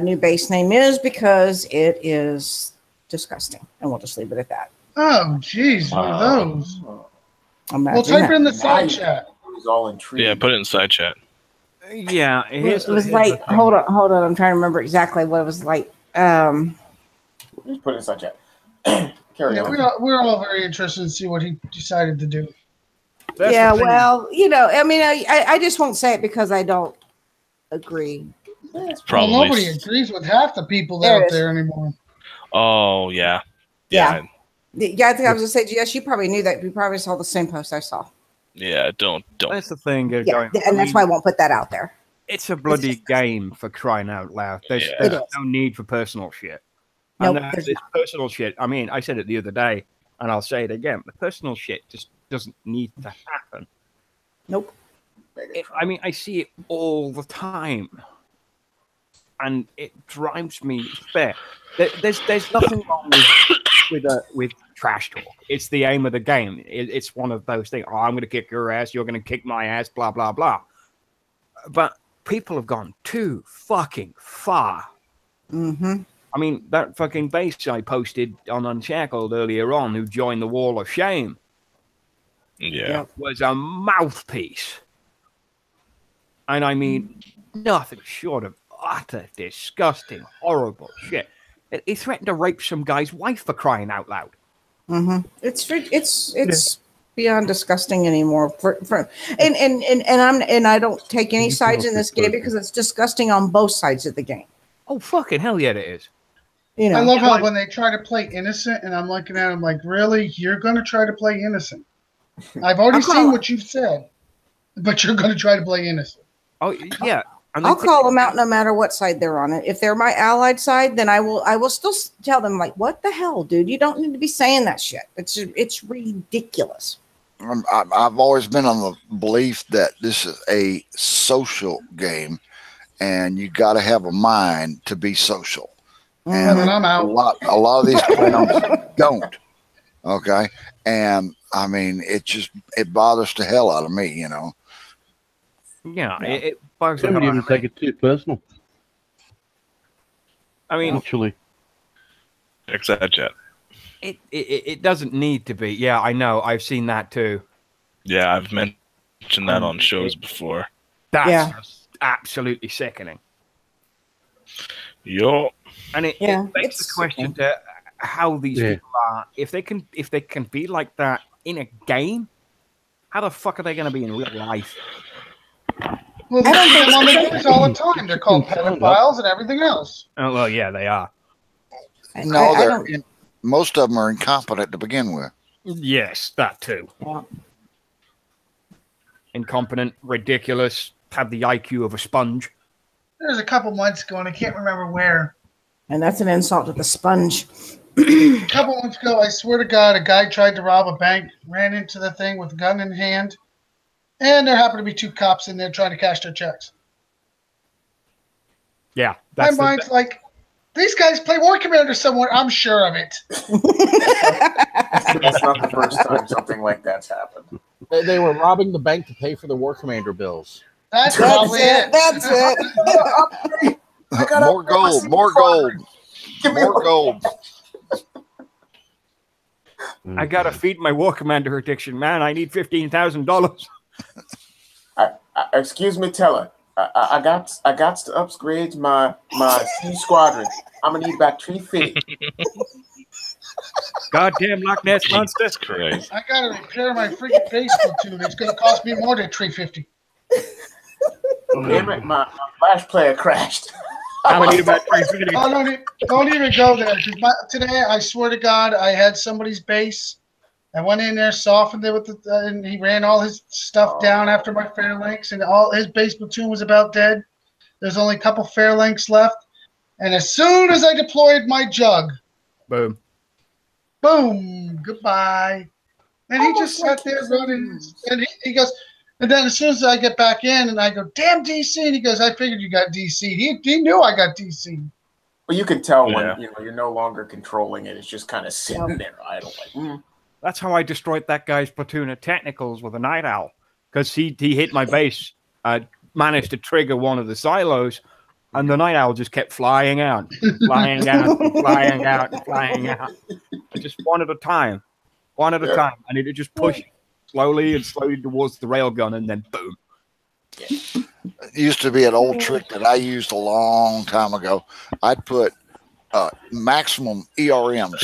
new base name is because it is disgusting, and we'll just leave it at that. Oh, jeez. One of those. Imagine Well, type that. it in the Now side you- chat. He's all intrigued. Yeah, put it in side chat. Yeah, It was like, hold on. I'm trying to remember exactly what it was like. Just put it in such chat. Carry Yeah, on. we're all very interested to see what he decided to do. That's Yeah, the thing. well, you know, I mean, I just won't say it because I don't agree. Probably. Well, nobody agrees with half the people There out is. there anymore. Oh yeah. Yeah. Yeah, I think I was going to say, yes, you probably knew that. You probably saw the same post I saw. Yeah. Don't. That's the thing. Yeah, going, and that's why I won't put that out there. it's a bloody game for crying out loud. There's Yeah. It no is. need for personal shit. Nope, And there's this not. personal shit, I mean, I said it the other day, and I'll say it again. The personal shit just doesn't need to happen. Nope. I mean, I see it all the time, and it drives me fair. There's nothing wrong with trash talk. It's the aim of the game. It's one of those things. Oh, I'm going to kick your ass. You're going to kick my ass. Blah blah blah. But people have gone too fucking far. Mm-hmm. I mean, that fucking base I posted on Unshackled earlier on, who joined the Wall of Shame, Yeah. was a mouthpiece. And I mean, nothing short of utter, disgusting, horrible shit. He threatened to rape some guy's wife for crying out loud. It's beyond disgusting anymore. And I don't take any sides in this game because it's disgusting on both sides of the game. Oh, fucking hell yeah, it is. You know, I love how when they try to play innocent, and I'm looking at them like, really? You're going to try to play innocent? I've already seen what you've said, but you're going to try to play innocent. Oh, yeah. I'll call them out no matter what side they're on. If they're my allied side, then I will still tell them, like, what the hell, dude? You don't need to be saying that shit. It's ridiculous. I've always been on the belief that this is a social game, and you got to have a mind to be social. And I'm out. A lot of these clowns don't. Okay, and I mean, it bothers the hell out of me, you know. Yeah, it bugs Some the would hell out even of me. take it too personal. I mean, Actually, Exact chat. it doesn't need to be. Yeah, I know. I've seen that too. Yeah, I've mentioned that on shows before. That's absolutely sickening. Yo. And it begs the question to how these people are. If they can be like that in a game, how the fuck are they going to be in real life? Well, they see them on the news all the time. They're called pedophiles and everything else. Oh well, yeah, they are. No, most of them are incompetent to begin with. Yes, that too. Yeah. Incompetent, ridiculous, have the IQ of a sponge. There's a couple months ago, and I can't remember where. And that's an insult to the sponge. A couple months ago, I swear to God, a guy tried to rob a bank, ran into the thing with a gun in hand, and there happened to be two cops in there trying to cash their checks. Yeah, my mind's like, these guys play War Commander somewhere. I'm sure of it. That's not the first time something like that's happened. They were robbing the bank to pay for the War Commander bills. That's probably it. That's it. More gold, more gold, more gold. I gotta feed my War Commander addiction, man. I need $15,000. Excuse me, Teller. I got to upgrade my C squadron. I'm gonna need about 350. Goddamn Loch Ness monster! Jesus Christ. I gotta repair my freaking base platoon. It's gonna cost me more than $350. Damn it, my flash player crashed. I'm gonna need about 350. Oh, don't even go there. 'Cause today, I swear to God, I had somebody's base. I went in there, softened it with and he ran all his stuff down after my Fairlinks, and all his base platoon was about dead. There's only a couple Fairlinks left, and as soon as I deployed my jug, Boom. boom, goodbye. And he just sat there running, and he goes. And then as soon as I get back in, and I go, "Damn DC," and he goes, "I figured you got DC." He knew I got DC. Well, you can tell when you're no longer controlling it. It's just kind of sitting there idle. Like, That's how I destroyed that guy's platoon of technicals with a night owl, because he hit my base, managed to trigger one of the silos, and the night owl just kept flying out, flying out, flying out, flying out. Just one at a time, and it just pushed slowly towards the railgun, and then boom. It used to be an old trick that I used a long time ago. I'd put maximum ERMs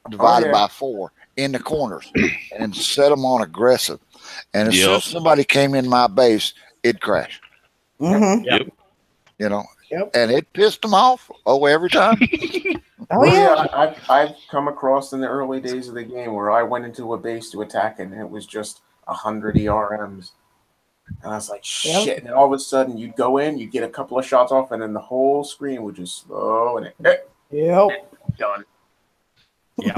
divided by 4 in the corners and set them on aggressive. And as soon as somebody came in my base, it'd crash. Mm-hmm. Yep. You know, and it pissed them off. Oh, every time. Oh yeah. I've come across in the early days of the game where I went into a base to attack it, and it was just 100 ERMs. And I was like, shit. Yep. And then all of a sudden, you'd go in, you'd get a couple of shots off, and then the whole screen would just slow, and done. Yeah.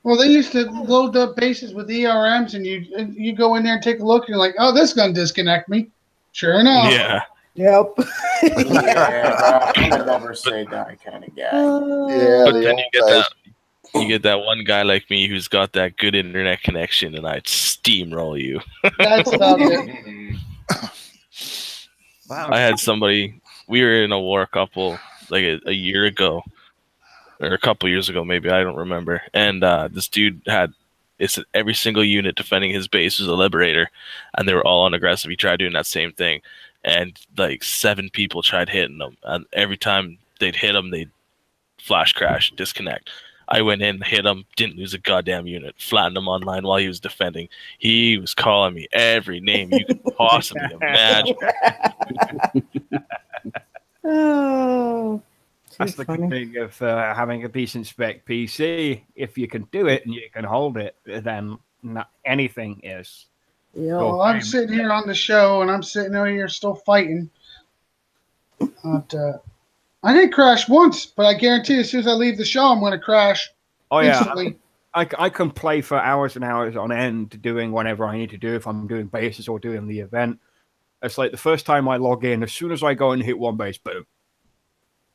Well, they used to load up bases with ERMs, and you go in there and take a look, and you're like, "Oh, this is gonna disconnect me." Sure enough. Yeah. Yep. Yeah, I never say that kind of guy. Yeah, But then you get that one guy like me who's got that good internet connection, and I'd steamroll you. That's about it. Wow. I had somebody. We were in a war couple like a year ago, or a couple years ago, maybe, I don't remember. And this dude had It's that every single unit defending his base was a Liberator, and they were all on aggressive. He tried doing that same thing, and like 7 people tried hitting him, and every time they'd hit him, they'd flash crash, disconnect. I went in, hit him, didn't lose a goddamn unit, flattened him online while he was defending. He was calling me every name you could possibly imagine. Oh, That's the good thing of having a decent spec PC. If you can do it and you can hold it, then anything is. yeah. Well, I'm sitting here on the show, and I'm sitting over here still fighting. But, I did crash once, but I guarantee as soon as I leave the show, I'm going to crash. Oh yeah, instantly. I can play for hours and hours on end, doing whatever I need to do if I'm doing bases or doing the event. It's like the first time I log in, as soon as I go and hit one base, boom,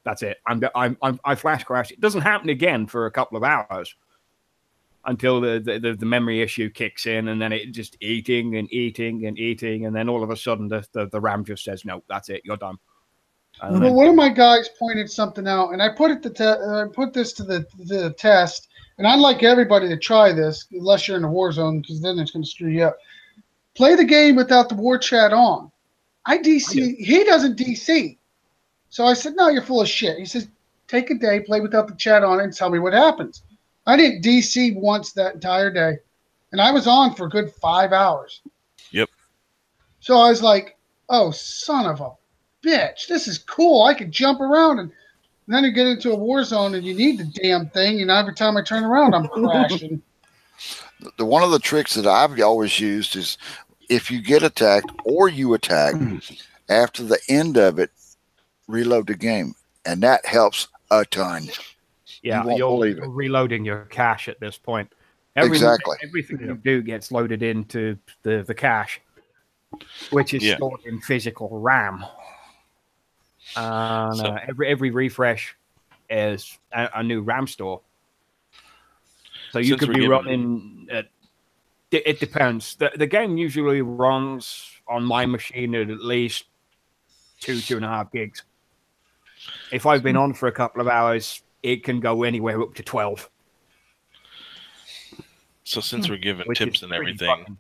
that's it. I flash crash. It doesn't happen again for a couple of hours until the memory issue kicks in, and then it just eating, and then all of a sudden the RAM just says no, that's it, you're done. Well, one of my guys pointed something out, and I put it I put this to the test, and I'd like everybody to try this, unless you're in a war zone, because then it's going to screw you up. Play the game without the war chat on. I DC. He doesn't DC. So I said, no, you're full of shit. He says, take a day, play without the chat on, and tell me what happens. I didn't DC once that entire day, and I was on for a good 5 hours. Yep. So I was like, oh, son of a bitch, this is cool. I could jump around, and then you get into a war zone and you need the damn thing, and every time I turn around, I'm crashing. One of the tricks that I've always used is if you get attacked or you attack, after the end of it, reload the game, and that helps a ton. Yeah, you're reloading your cache at this point. Exactly. Everything you do gets loaded into the cache, which is stored in physical RAM. Every refresh is a new RAM store. So you could be running. It depends. The game usually runs on my machine at least 2.5 gigs. If I've been on for a couple of hours, it can go anywhere up to 12. So since we're giving tips and everything,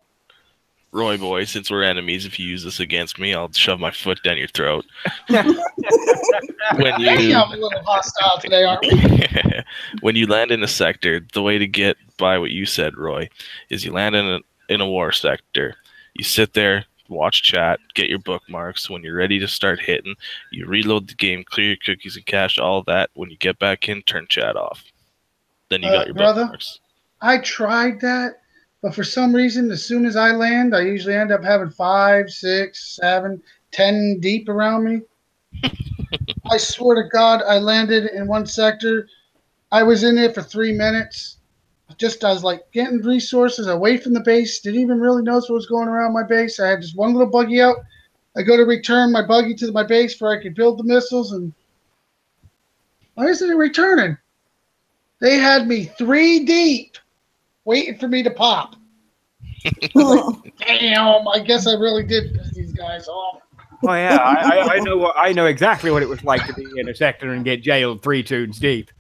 Roy boy, since we're enemies, if you use this against me, I'll shove my foot down your throat. I'm a little hostile today, aren't we? When you land in a sector, the way to get by what you said, Roy, is you land in a war sector. You sit there, watch chat, get your bookmarks. When you're ready to start hitting, you reload the game, clear your cookies and cache, all that. When you get back in, turn chat off. Then you got your bookmarks. I tried that, but for some reason, as soon as I land, I usually end up having 5, 6, 7, 10 deep around me. I swear to God, I landed in one sector. I was in there for 3 minutes. I was like getting resources away from the base. Didn't even really notice what was going around my base. I had just one little buggy out. I go to return my buggy to my base where I could build the missiles, and why isn't it returning? They had me 3 deep, waiting for me to pop. Damn! I guess I really did piss these guys off. Oh yeah, I know exactly what it was like to be in a sector and get jailed 3 tunes deep.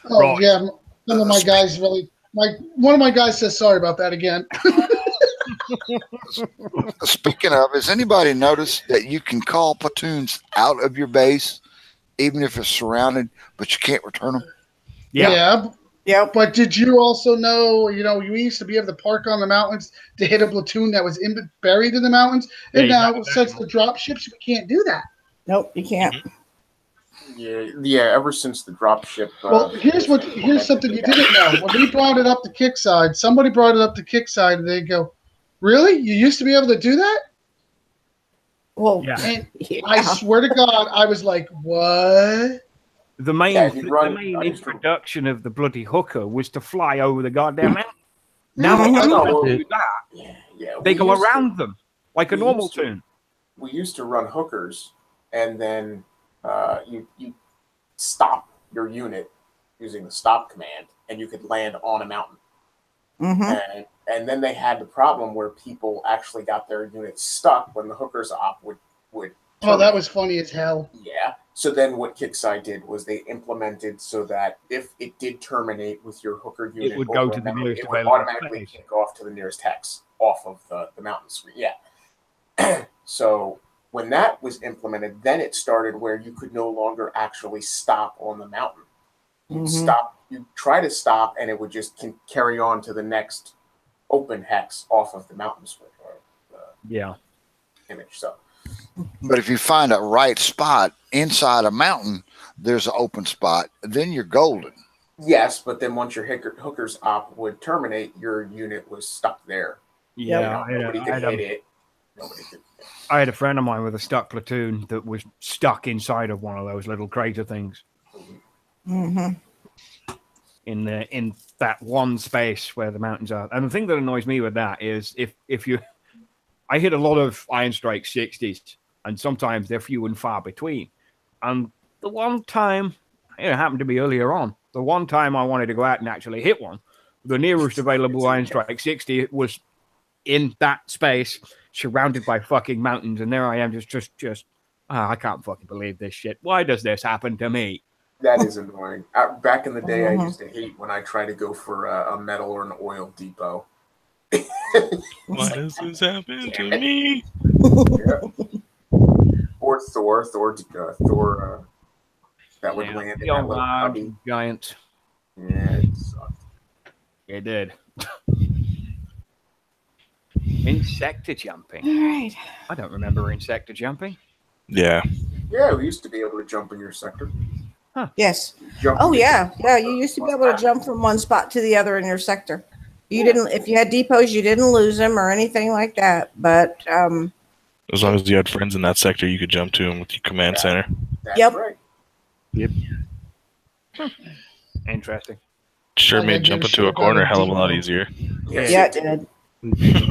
Oh Right. yeah, some of my guys really. One of my guys says sorry about that again. Speaking of, has anybody noticed that you can call platoons out of your base, even if it's surrounded, but you can't return them? Yeah. But did you also know, you used to be able to park on the mountains to hit a platoon that was buried in the mountains, and now since the drop ships, we can't do that. Nope, you can't. Yeah. Ever since the drop ship. Well, here's something you didn't know. When we brought it up to Kickside, somebody brought it up to Kickside, and they go, "Really? You used to be able to do that?" Well, and I swear to God, I was like, "What?" The main introduction of the bloody hooker was to fly over the goddamn mountain. Now they don't do that. Yeah, they go around them like a normal tune. We used to run hookers, and then you stop your unit using the stop command, and you could land on a mountain. Mm-hmm. And then they had the problem where people actually got their units stuck when the hookers op would Oh, that was funny as hell. Yeah, So then what Kickside did was they implemented so that if it did terminate with your hooker unit, would go to the nearest it would available automatically space. kick off to the nearest hex off of the mountain suite. Yeah. So when that was implemented, then it started where you could no longer actually stop on the mountain. You'd stop, you'd try to stop, and it would just carry on to the next open hex off of the mountain suite. Yeah. Image. So. But if you find a right spot inside a mountain, there's an open spot, then you're golden. Yes, but then once your hooker's op would terminate, your unit was stuck there. Yeah, nobody could hit it. Nobody could. I had a friend of mine with a stuck platoon that was stuck inside of one of those little crater things. Mm-hmm. In that one space where the mountains are. And the thing that annoys me with that is if you... I hit a lot of Iron Strike 60s, and sometimes they're few and far between. And the one time, it happened to be earlier on, the one time I wanted to go out and actually hit one, the nearest available Iron Strike 60 was in that space, surrounded by fucking mountains, and there I am just I can't fucking believe this shit. Why does this happen to me? That is annoying. Back in the day, I used to hate when I tried to go for a metal or an oil depot. Why does this happen to me? Or Thor, that would land in that little cubby. Giant. Yeah, it sucked. It did. Insector jumping. All right. I don't remember insector jumping. Yeah. Yeah, we used to be able to jump in your sector. Huh. Yes. Jump Oh yeah. You used to be able to jump from one spot to the other in your sector. You didn't, if you had depots, you didn't lose them or anything like that. But as long as you had friends in that sector, you could jump to them with your command center. That's right. Yep. Interesting. Sure made jumping to a corner a hell of a lot easier. Yeah, it did.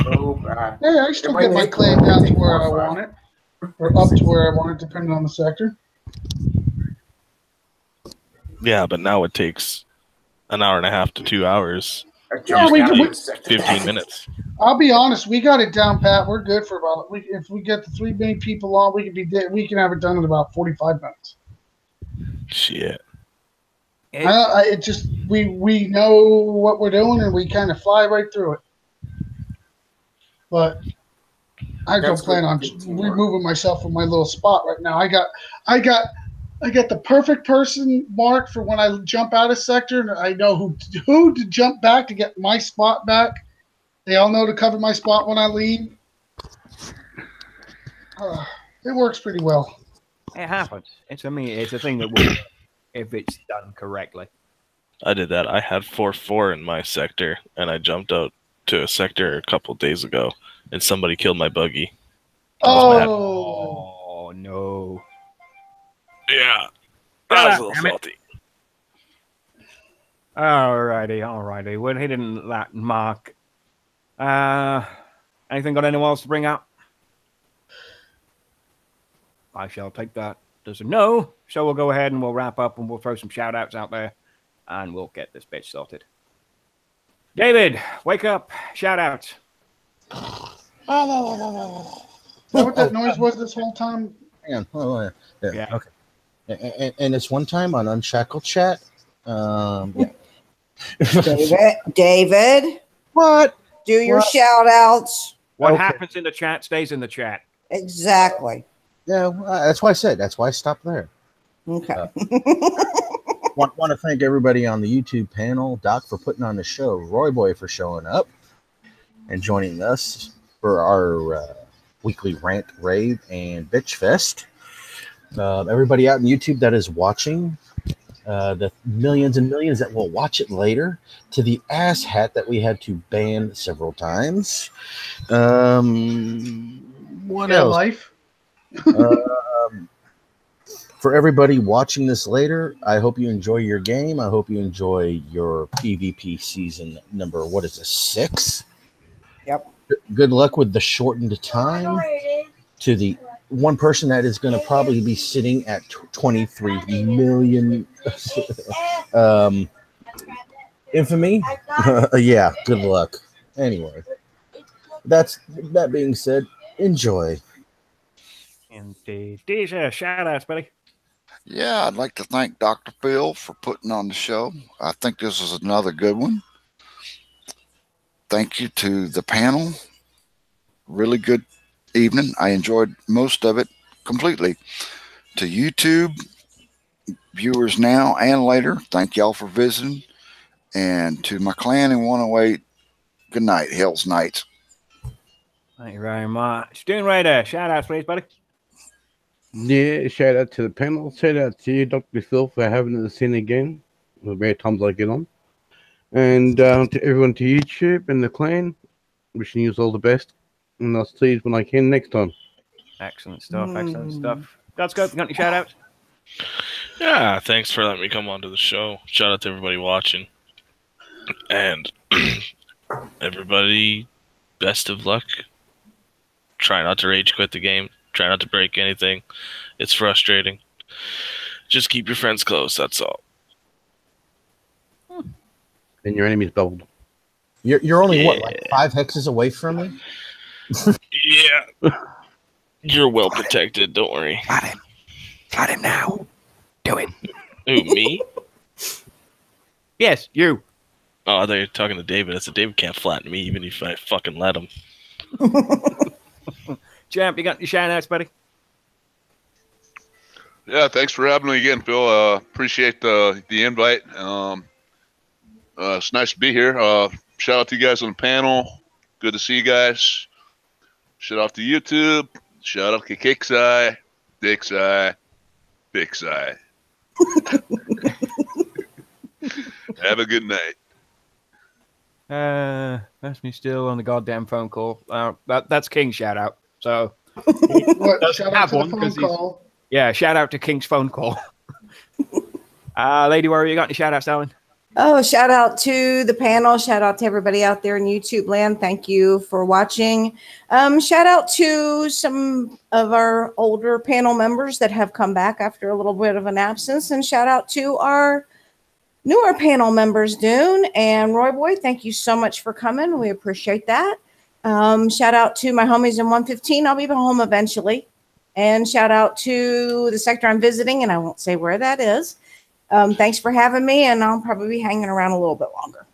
Oh, God. Hey, I still get my clan down to where I want it, or up to where I want it, depending on the sector. Yeah, but now it takes an hour and a half to 2 hours. Yeah, 15 minutes. I'll be honest, we got it down pat. We're good for about. If we get the 3 main people on, we can have it done in about 45 minutes. Shit. It just we know what we're doing and we kind of fly right through it. But I don't plan on removing myself from my little spot right now. I got the perfect person marked for when I jump out of sector, and I know who to jump back to get my spot back. They all know to cover my spot when I leave. It works pretty well. It happens. It's a thing that works if it's done correctly. I did that. I had 4-4 in my sector, and I jumped out to a sector a couple days ago, and somebody killed my buggy. Oh no. Yeah. That was a little salty. Alrighty. We're hitting that mark. Anything got anyone else to bring up? I shall take that as a no. So we'll go ahead and we'll wrap up and we'll throw some shout outs out there and we'll get this bitch sorted. David, wake up. Shout outs. Is that what that noise was this whole time? Hang on. Yeah. Okay. And it's one time on Unshackled chat. Yeah. David. What? Do your shout outs. What happens in the chat stays in the chat. Exactly. Yeah, that's why I said. That's why I stopped there. Okay. Want to thank everybody on the YouTube panel, Doc for putting on the show, Roy Boy for showing up and joining us for our weekly rant, rave, and bitch fest. Everybody out on YouTube that is watching, the millions and millions that will watch it later, to the ass hat that we had to ban several times. What else? Life. For everybody watching this later, I hope you enjoy your game. I hope you enjoy your PvP season number, 6? Yep. Good luck with the shortened time. To the one person that is going to probably be sitting at 23 million infamy. Yeah, good luck. Anyway, that being said, enjoy. Indeed. These shout outs, buddy. Yeah, I'd like to thank Dr. Phil for putting on the show. I think this is another good one. Thank you to the panel. Really good evening. I enjoyed most of it completely. To YouTube viewers now and later, thank y'all for visiting. And to my clan in 108, good night, Hell's Knights. Thank you very much. Doing right there. Shout out, please, buddy. Yeah, shout out to the panel. Shout out to you, Dr. Phil, for having us in again. The rare times I get on. And to everyone to YouTube and the clan, wishing you all the best. And I'll see you when I can next time. Excellent stuff. Excellent stuff. God's got any shout outs? Yeah, thanks for letting me come onto the show. Shout out to everybody watching. And everybody, best of luck. Try not to rage quit the game. Try not to break anything. It's frustrating. Just keep your friends close, that's all. And your enemy's bubbled. You're only, what, like 5 hexes away from me? Yeah. You're well protected, don't worry. Flood him. Flood him now. Do it. Who, me? Yes, you. Oh, I thought you were talking to David. I said David can't flatten me even if I fucking let him. Champ, you got your shout outs, buddy? Yeah, thanks for having me again, Phil. Appreciate the invite. It's nice to be here. Shout out to you guys on the panel. Good to see you guys. Shout out to YouTube. Shout out to Kick's Eye, Dick's Eye, Big's Eye. Have a good night. That's me still on the goddamn phone call. That's King's shout out. So What, shout out to the phone call. yeah, shout out to King's phone call. Lady Warrior, you got any shout outs, darling? Oh, shout out to the panel. Shout out to everybody out there in YouTube land. Thank you for watching. Shout out to some of our older panel members that have come back after a little bit of an absence. And shout out to our newer panel members, Dune and Roy Boy. Thank you so much for coming. We appreciate that. Shout out to my homies in 115. I'll be home eventually. And shout out to the sector I'm visiting, and I won't say where that is. Thanks for having me, and I'll probably be hanging around a little bit longer.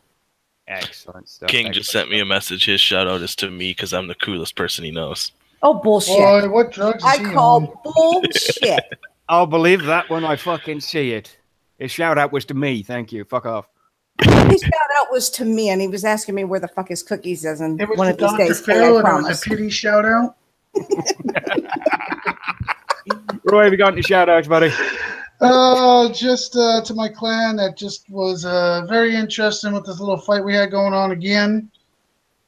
Excellent stuff. King just sent me a message. His shout out is to me because I'm the coolest person he knows. Oh, bullshit. Boy, what drugs is I he call on? bullshit. I'll believe that when I fucking see it. His shout out was to me. Thank you. Fuck off. His shout out was to me, and he was asking me where the fuck his cookies is, and It was one to of these Dr. days, Phil, I and it was promise. a pity shout out. Roy, have you got any shout outs, buddy? Just to my clan, that just was very interesting with this little fight we had going on again.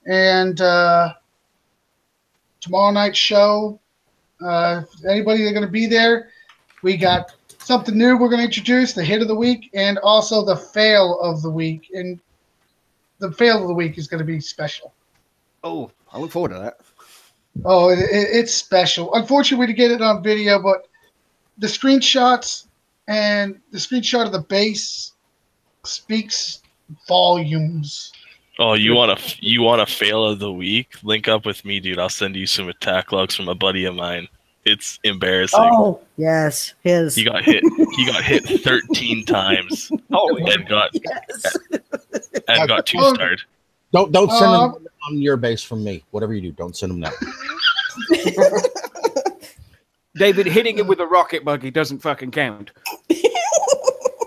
And tomorrow night's show, if anybody are going to be there, we got something new we're going to introduce, the hit of the week, and also the fail of the week. And the fail of the week is going to be special. Oh, I look forward to that. Oh, it's special. Unfortunately, we didn't get it on video, but the screenshots and the screenshot of the base speaks volumes. Oh, you want a fail of the week? Link up with me, dude. I'll send you some attack logs from a buddy of mine. It's embarrassing. Oh, yes, his. He got hit 13 times. Oh, and got 2-starred. Don't send them on your base from me. Whatever you do, don't send them that. David, hitting it with a rocket buggy doesn't fucking count.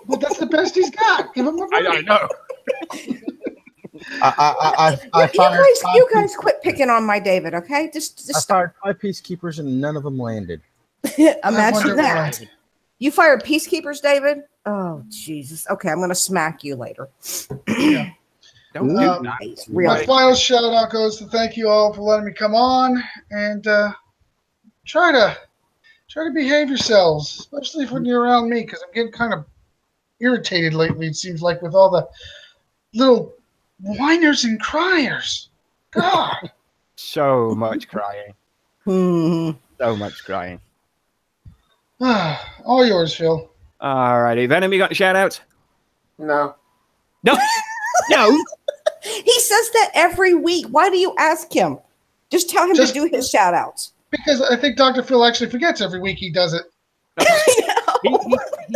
Well, that's the best he's got. Give him a break. I know. You guys quit picking on my David, okay? Just I fired 5 peacekeepers and none of them landed. imagine that. Why. You fired peacekeepers, David? Oh, Jesus. Okay, I'm going to smack you later. Yeah. Don't do that. My final shout out goes to thank you all for letting me come on and try to behave yourselves, especially when you're around me, because I'm getting kind of irritated lately. It seems like with all the little whiners and criers. God, So much crying. So much crying. all yours, Phil. All righty. Venom, you got any shout outs? No. No. No. He says that every week. Why do you ask him? Just tell him to do his shout outs. Because I think Dr. Phil actually forgets every week he does it.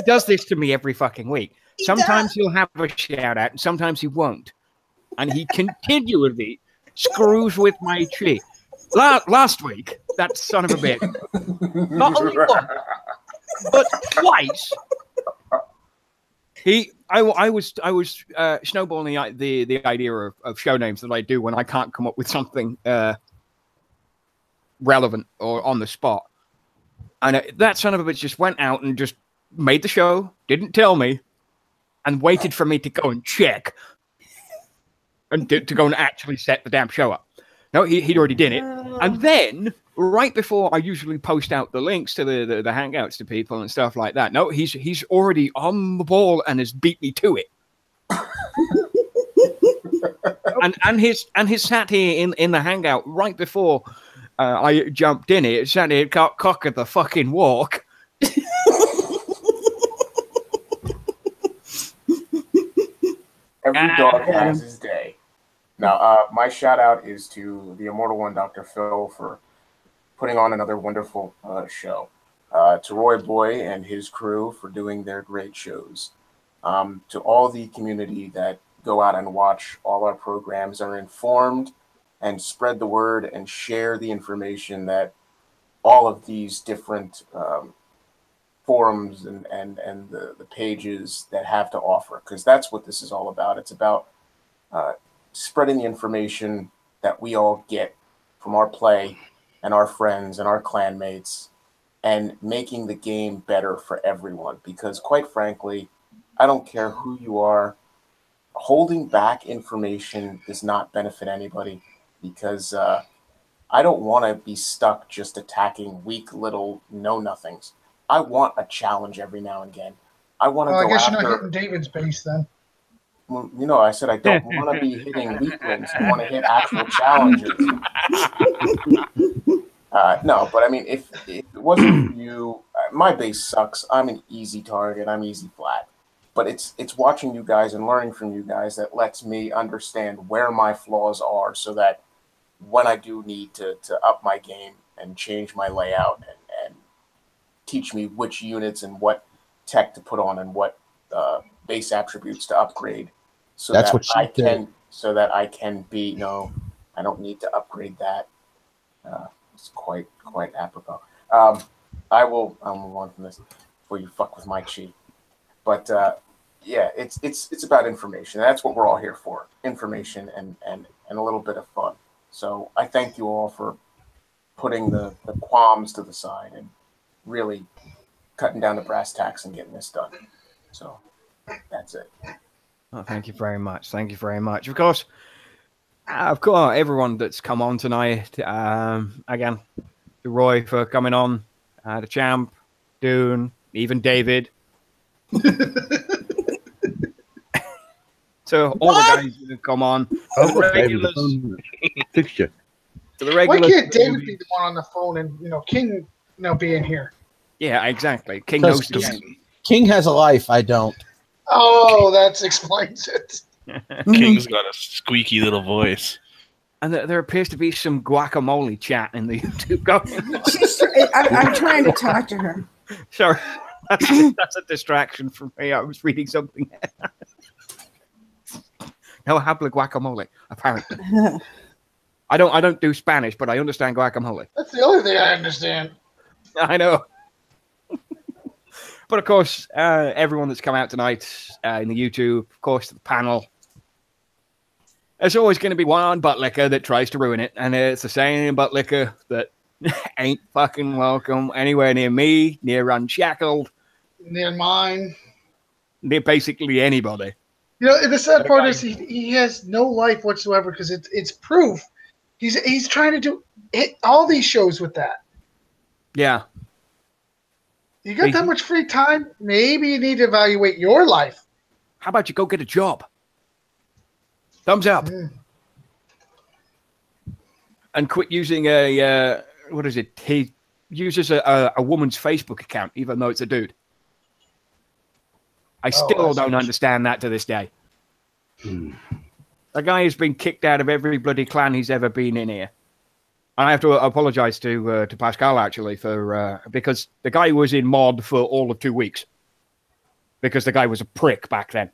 does this to me every fucking week. He Sometimes does. he'll have a shout out, and sometimes he won't. And he continually screws with my chi. Last week, that son of a bitch, not only once, but twice. I was snowballing the idea of show names that I do when I can't come up with something relevant or on the spot. And that son of a bitch just went out and just made the show, didn't tell me, and waited for me to go and check and to go and actually set the damn show up. No, he'd already did it. And then, right before I usually post out the links to the Hangouts to people and stuff like that, no, he's already on the ball and has beat me to it. and his sat here in the Hangout right before I jumped in it, sat here cock of the fucking walk. Every dog has his day. Now, my shout out is to the Immortal One, Dr. Phil, for putting on another wonderful show. To Roy Boy and his crew for doing their great shows. To all the community that go out and watch all our programs, are informed and spread the word and share the information that all of these different forums and the pages that have to offer, because that's what this is all about. It's about spreading the information that we all get from our play and our friends and our clanmates, and making the game better for everyone. Because quite frankly, I don't care who you are, holding back information does not benefit anybody, because I don't want to be stuck just attacking weak little know-nothings. I want a challenge every now and again. I want to go I guess after... you're not hitting David's base then. Well, you know, I said I don't want to be hitting weaklings. I want to hit actual challenges. No, but I mean, if it wasn't for you, my base sucks. I'm an easy target. I'm easy flat. But it's watching you guys and learning from you guys that lets me understand where my flaws are, so that when I do need to up my game and change my layout and teach me which units and what tech to put on and what base attributes to upgrade, so That's that what she I did. can so that I can be I don't need to upgrade that. It's quite apropos. I'm move on from this before you fuck with my chi. But yeah, it's about information. That's what we're all here for: information and a little bit of fun. So I thank you all for putting the qualms to the side and really cutting down the brass tacks and getting this done. So that's it. Oh, thank you very much. Thank you very much. Of course, everyone that's come on tonight. Again, to Roy for coming on, the Champ, Dune, even David. So all the guys that have come on, the regulars, Fixture. to the Why regulars. can't David be the one on the phone and King be in here? Yeah, exactly. King Because knows the game. King has a life. I don't. Oh, that explains it. King's got a squeaky little voice. And there appears to be some guacamole chat in the YouTube going. I'm trying to talk to her. Sorry, that's a distraction from me. I was reading something. No habla guacamole, apparently. I don't do Spanish, but I understand guacamole. That's the only thing I understand. I know. But of course, everyone that's come out tonight in the YouTube, of course, the panel. There's always going to be one butt licker that tries to ruin it, and it's the same butt licker that ain't fucking welcome anywhere near me, near Unshackled, Near mine. near basically anybody. The sad part is he has no life whatsoever, because it's proof. He's trying to hit all these shows with that. Yeah. You got that much free time? Maybe you need to evaluate your life. How about you go get a job? Thumbs up. And quit using what is it? He uses a woman's Facebook account, even though it's a dude. I still don't understand that to this day. The guy has been kicked out of every bloody clan he's ever been in here. And I have to apologize to Pascal, actually, for because the guy was in mod for all of 2 weeks. because the guy was a prick back then.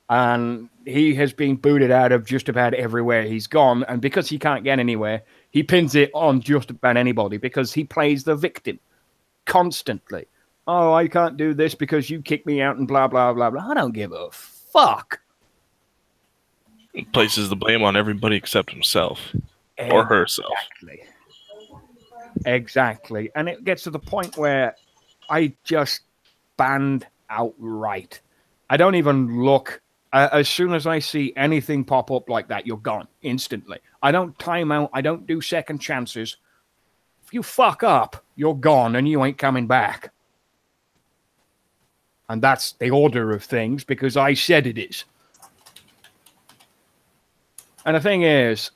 And he has been booted out of just about everywhere he's gone. And because he can't get anywhere, he pins it on just about anybody because he plays the victim constantly. Oh, I can't do this because you kicked me out and blah, blah, blah, blah. I don't give a fuck. He places the blame on everybody except himself or herself. Exactly. And it gets to the point where I just banned outright. I don't even look. As soon as I see anything pop up like that, you're gone instantly. I don't time out. I don't do second chances. If you fuck up, you're gone and you ain't coming back. And that's the order of things because I said it is. And the thing is,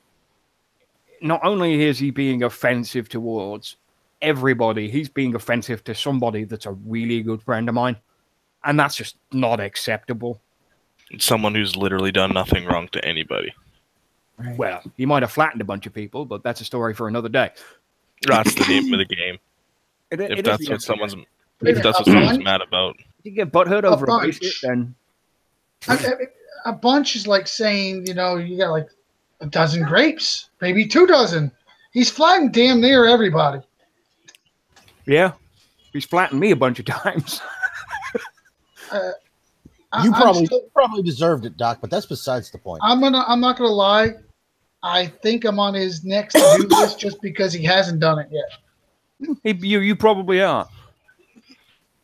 not only is he being offensive towards everybody, he's being offensive to somebody that's a really good friend of mine. And that's just not acceptable. Someone who's literally done nothing wrong to anybody. Well, he might have flattened a bunch of people, but that's a story for another day. That's the name of the game. If that's what someone's mad about. You get butthurt over a basic, then a bunch is like saying, you know, you got like a dozen grapes, maybe 2 dozen. He's flattened damn near everybody. Yeah, he's flattened me a bunch of times. You probably deserved it, Doc, but that's besides the point. I'm not gonna lie. I think I'm on his next to-do list just because he hasn't done it yet. You probably are.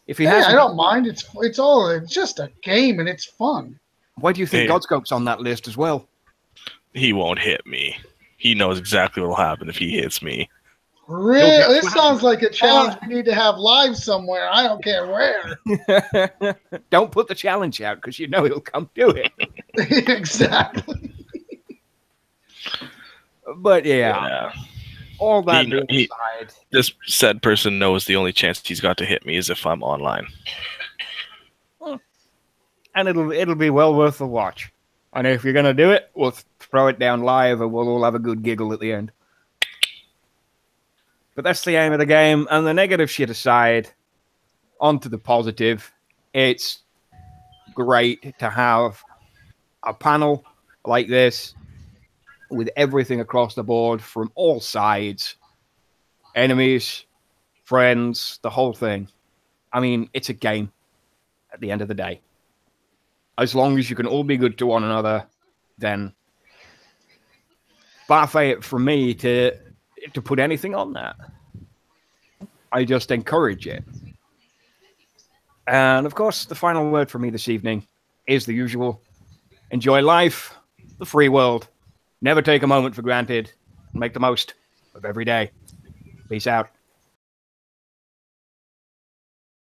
If he hasn't, I don't mind. It's just a game and it's fun. Why do you think Godscope's on that list as well? He won't hit me. He knows exactly what will happen if he hits me. Really? This sounds like a challenge we need to have live somewhere. I don't care where. Don't put the challenge out because you know he'll come do it. Exactly. But yeah. All that aside, this said person knows the only chance he's got to hit me is if I'm online. And it'll be well worth the watch. And if you're gonna do it, we'll throw it down live and we'll all have a good giggle at the end. But that's the aim of the game. And the negative shit aside, on to the positive. It's great to have a panel like this with everything across the board from all sides. Enemies, friends, the whole thing. I mean, it's a game at the end of the day. As long as you can all be good to one another, then parfait it for me to put anything on that. I just encourage it. And of course, the final word for me this evening is the usual. Enjoy life, the free world. Never take a moment for granted. Make the most of every day. Peace out.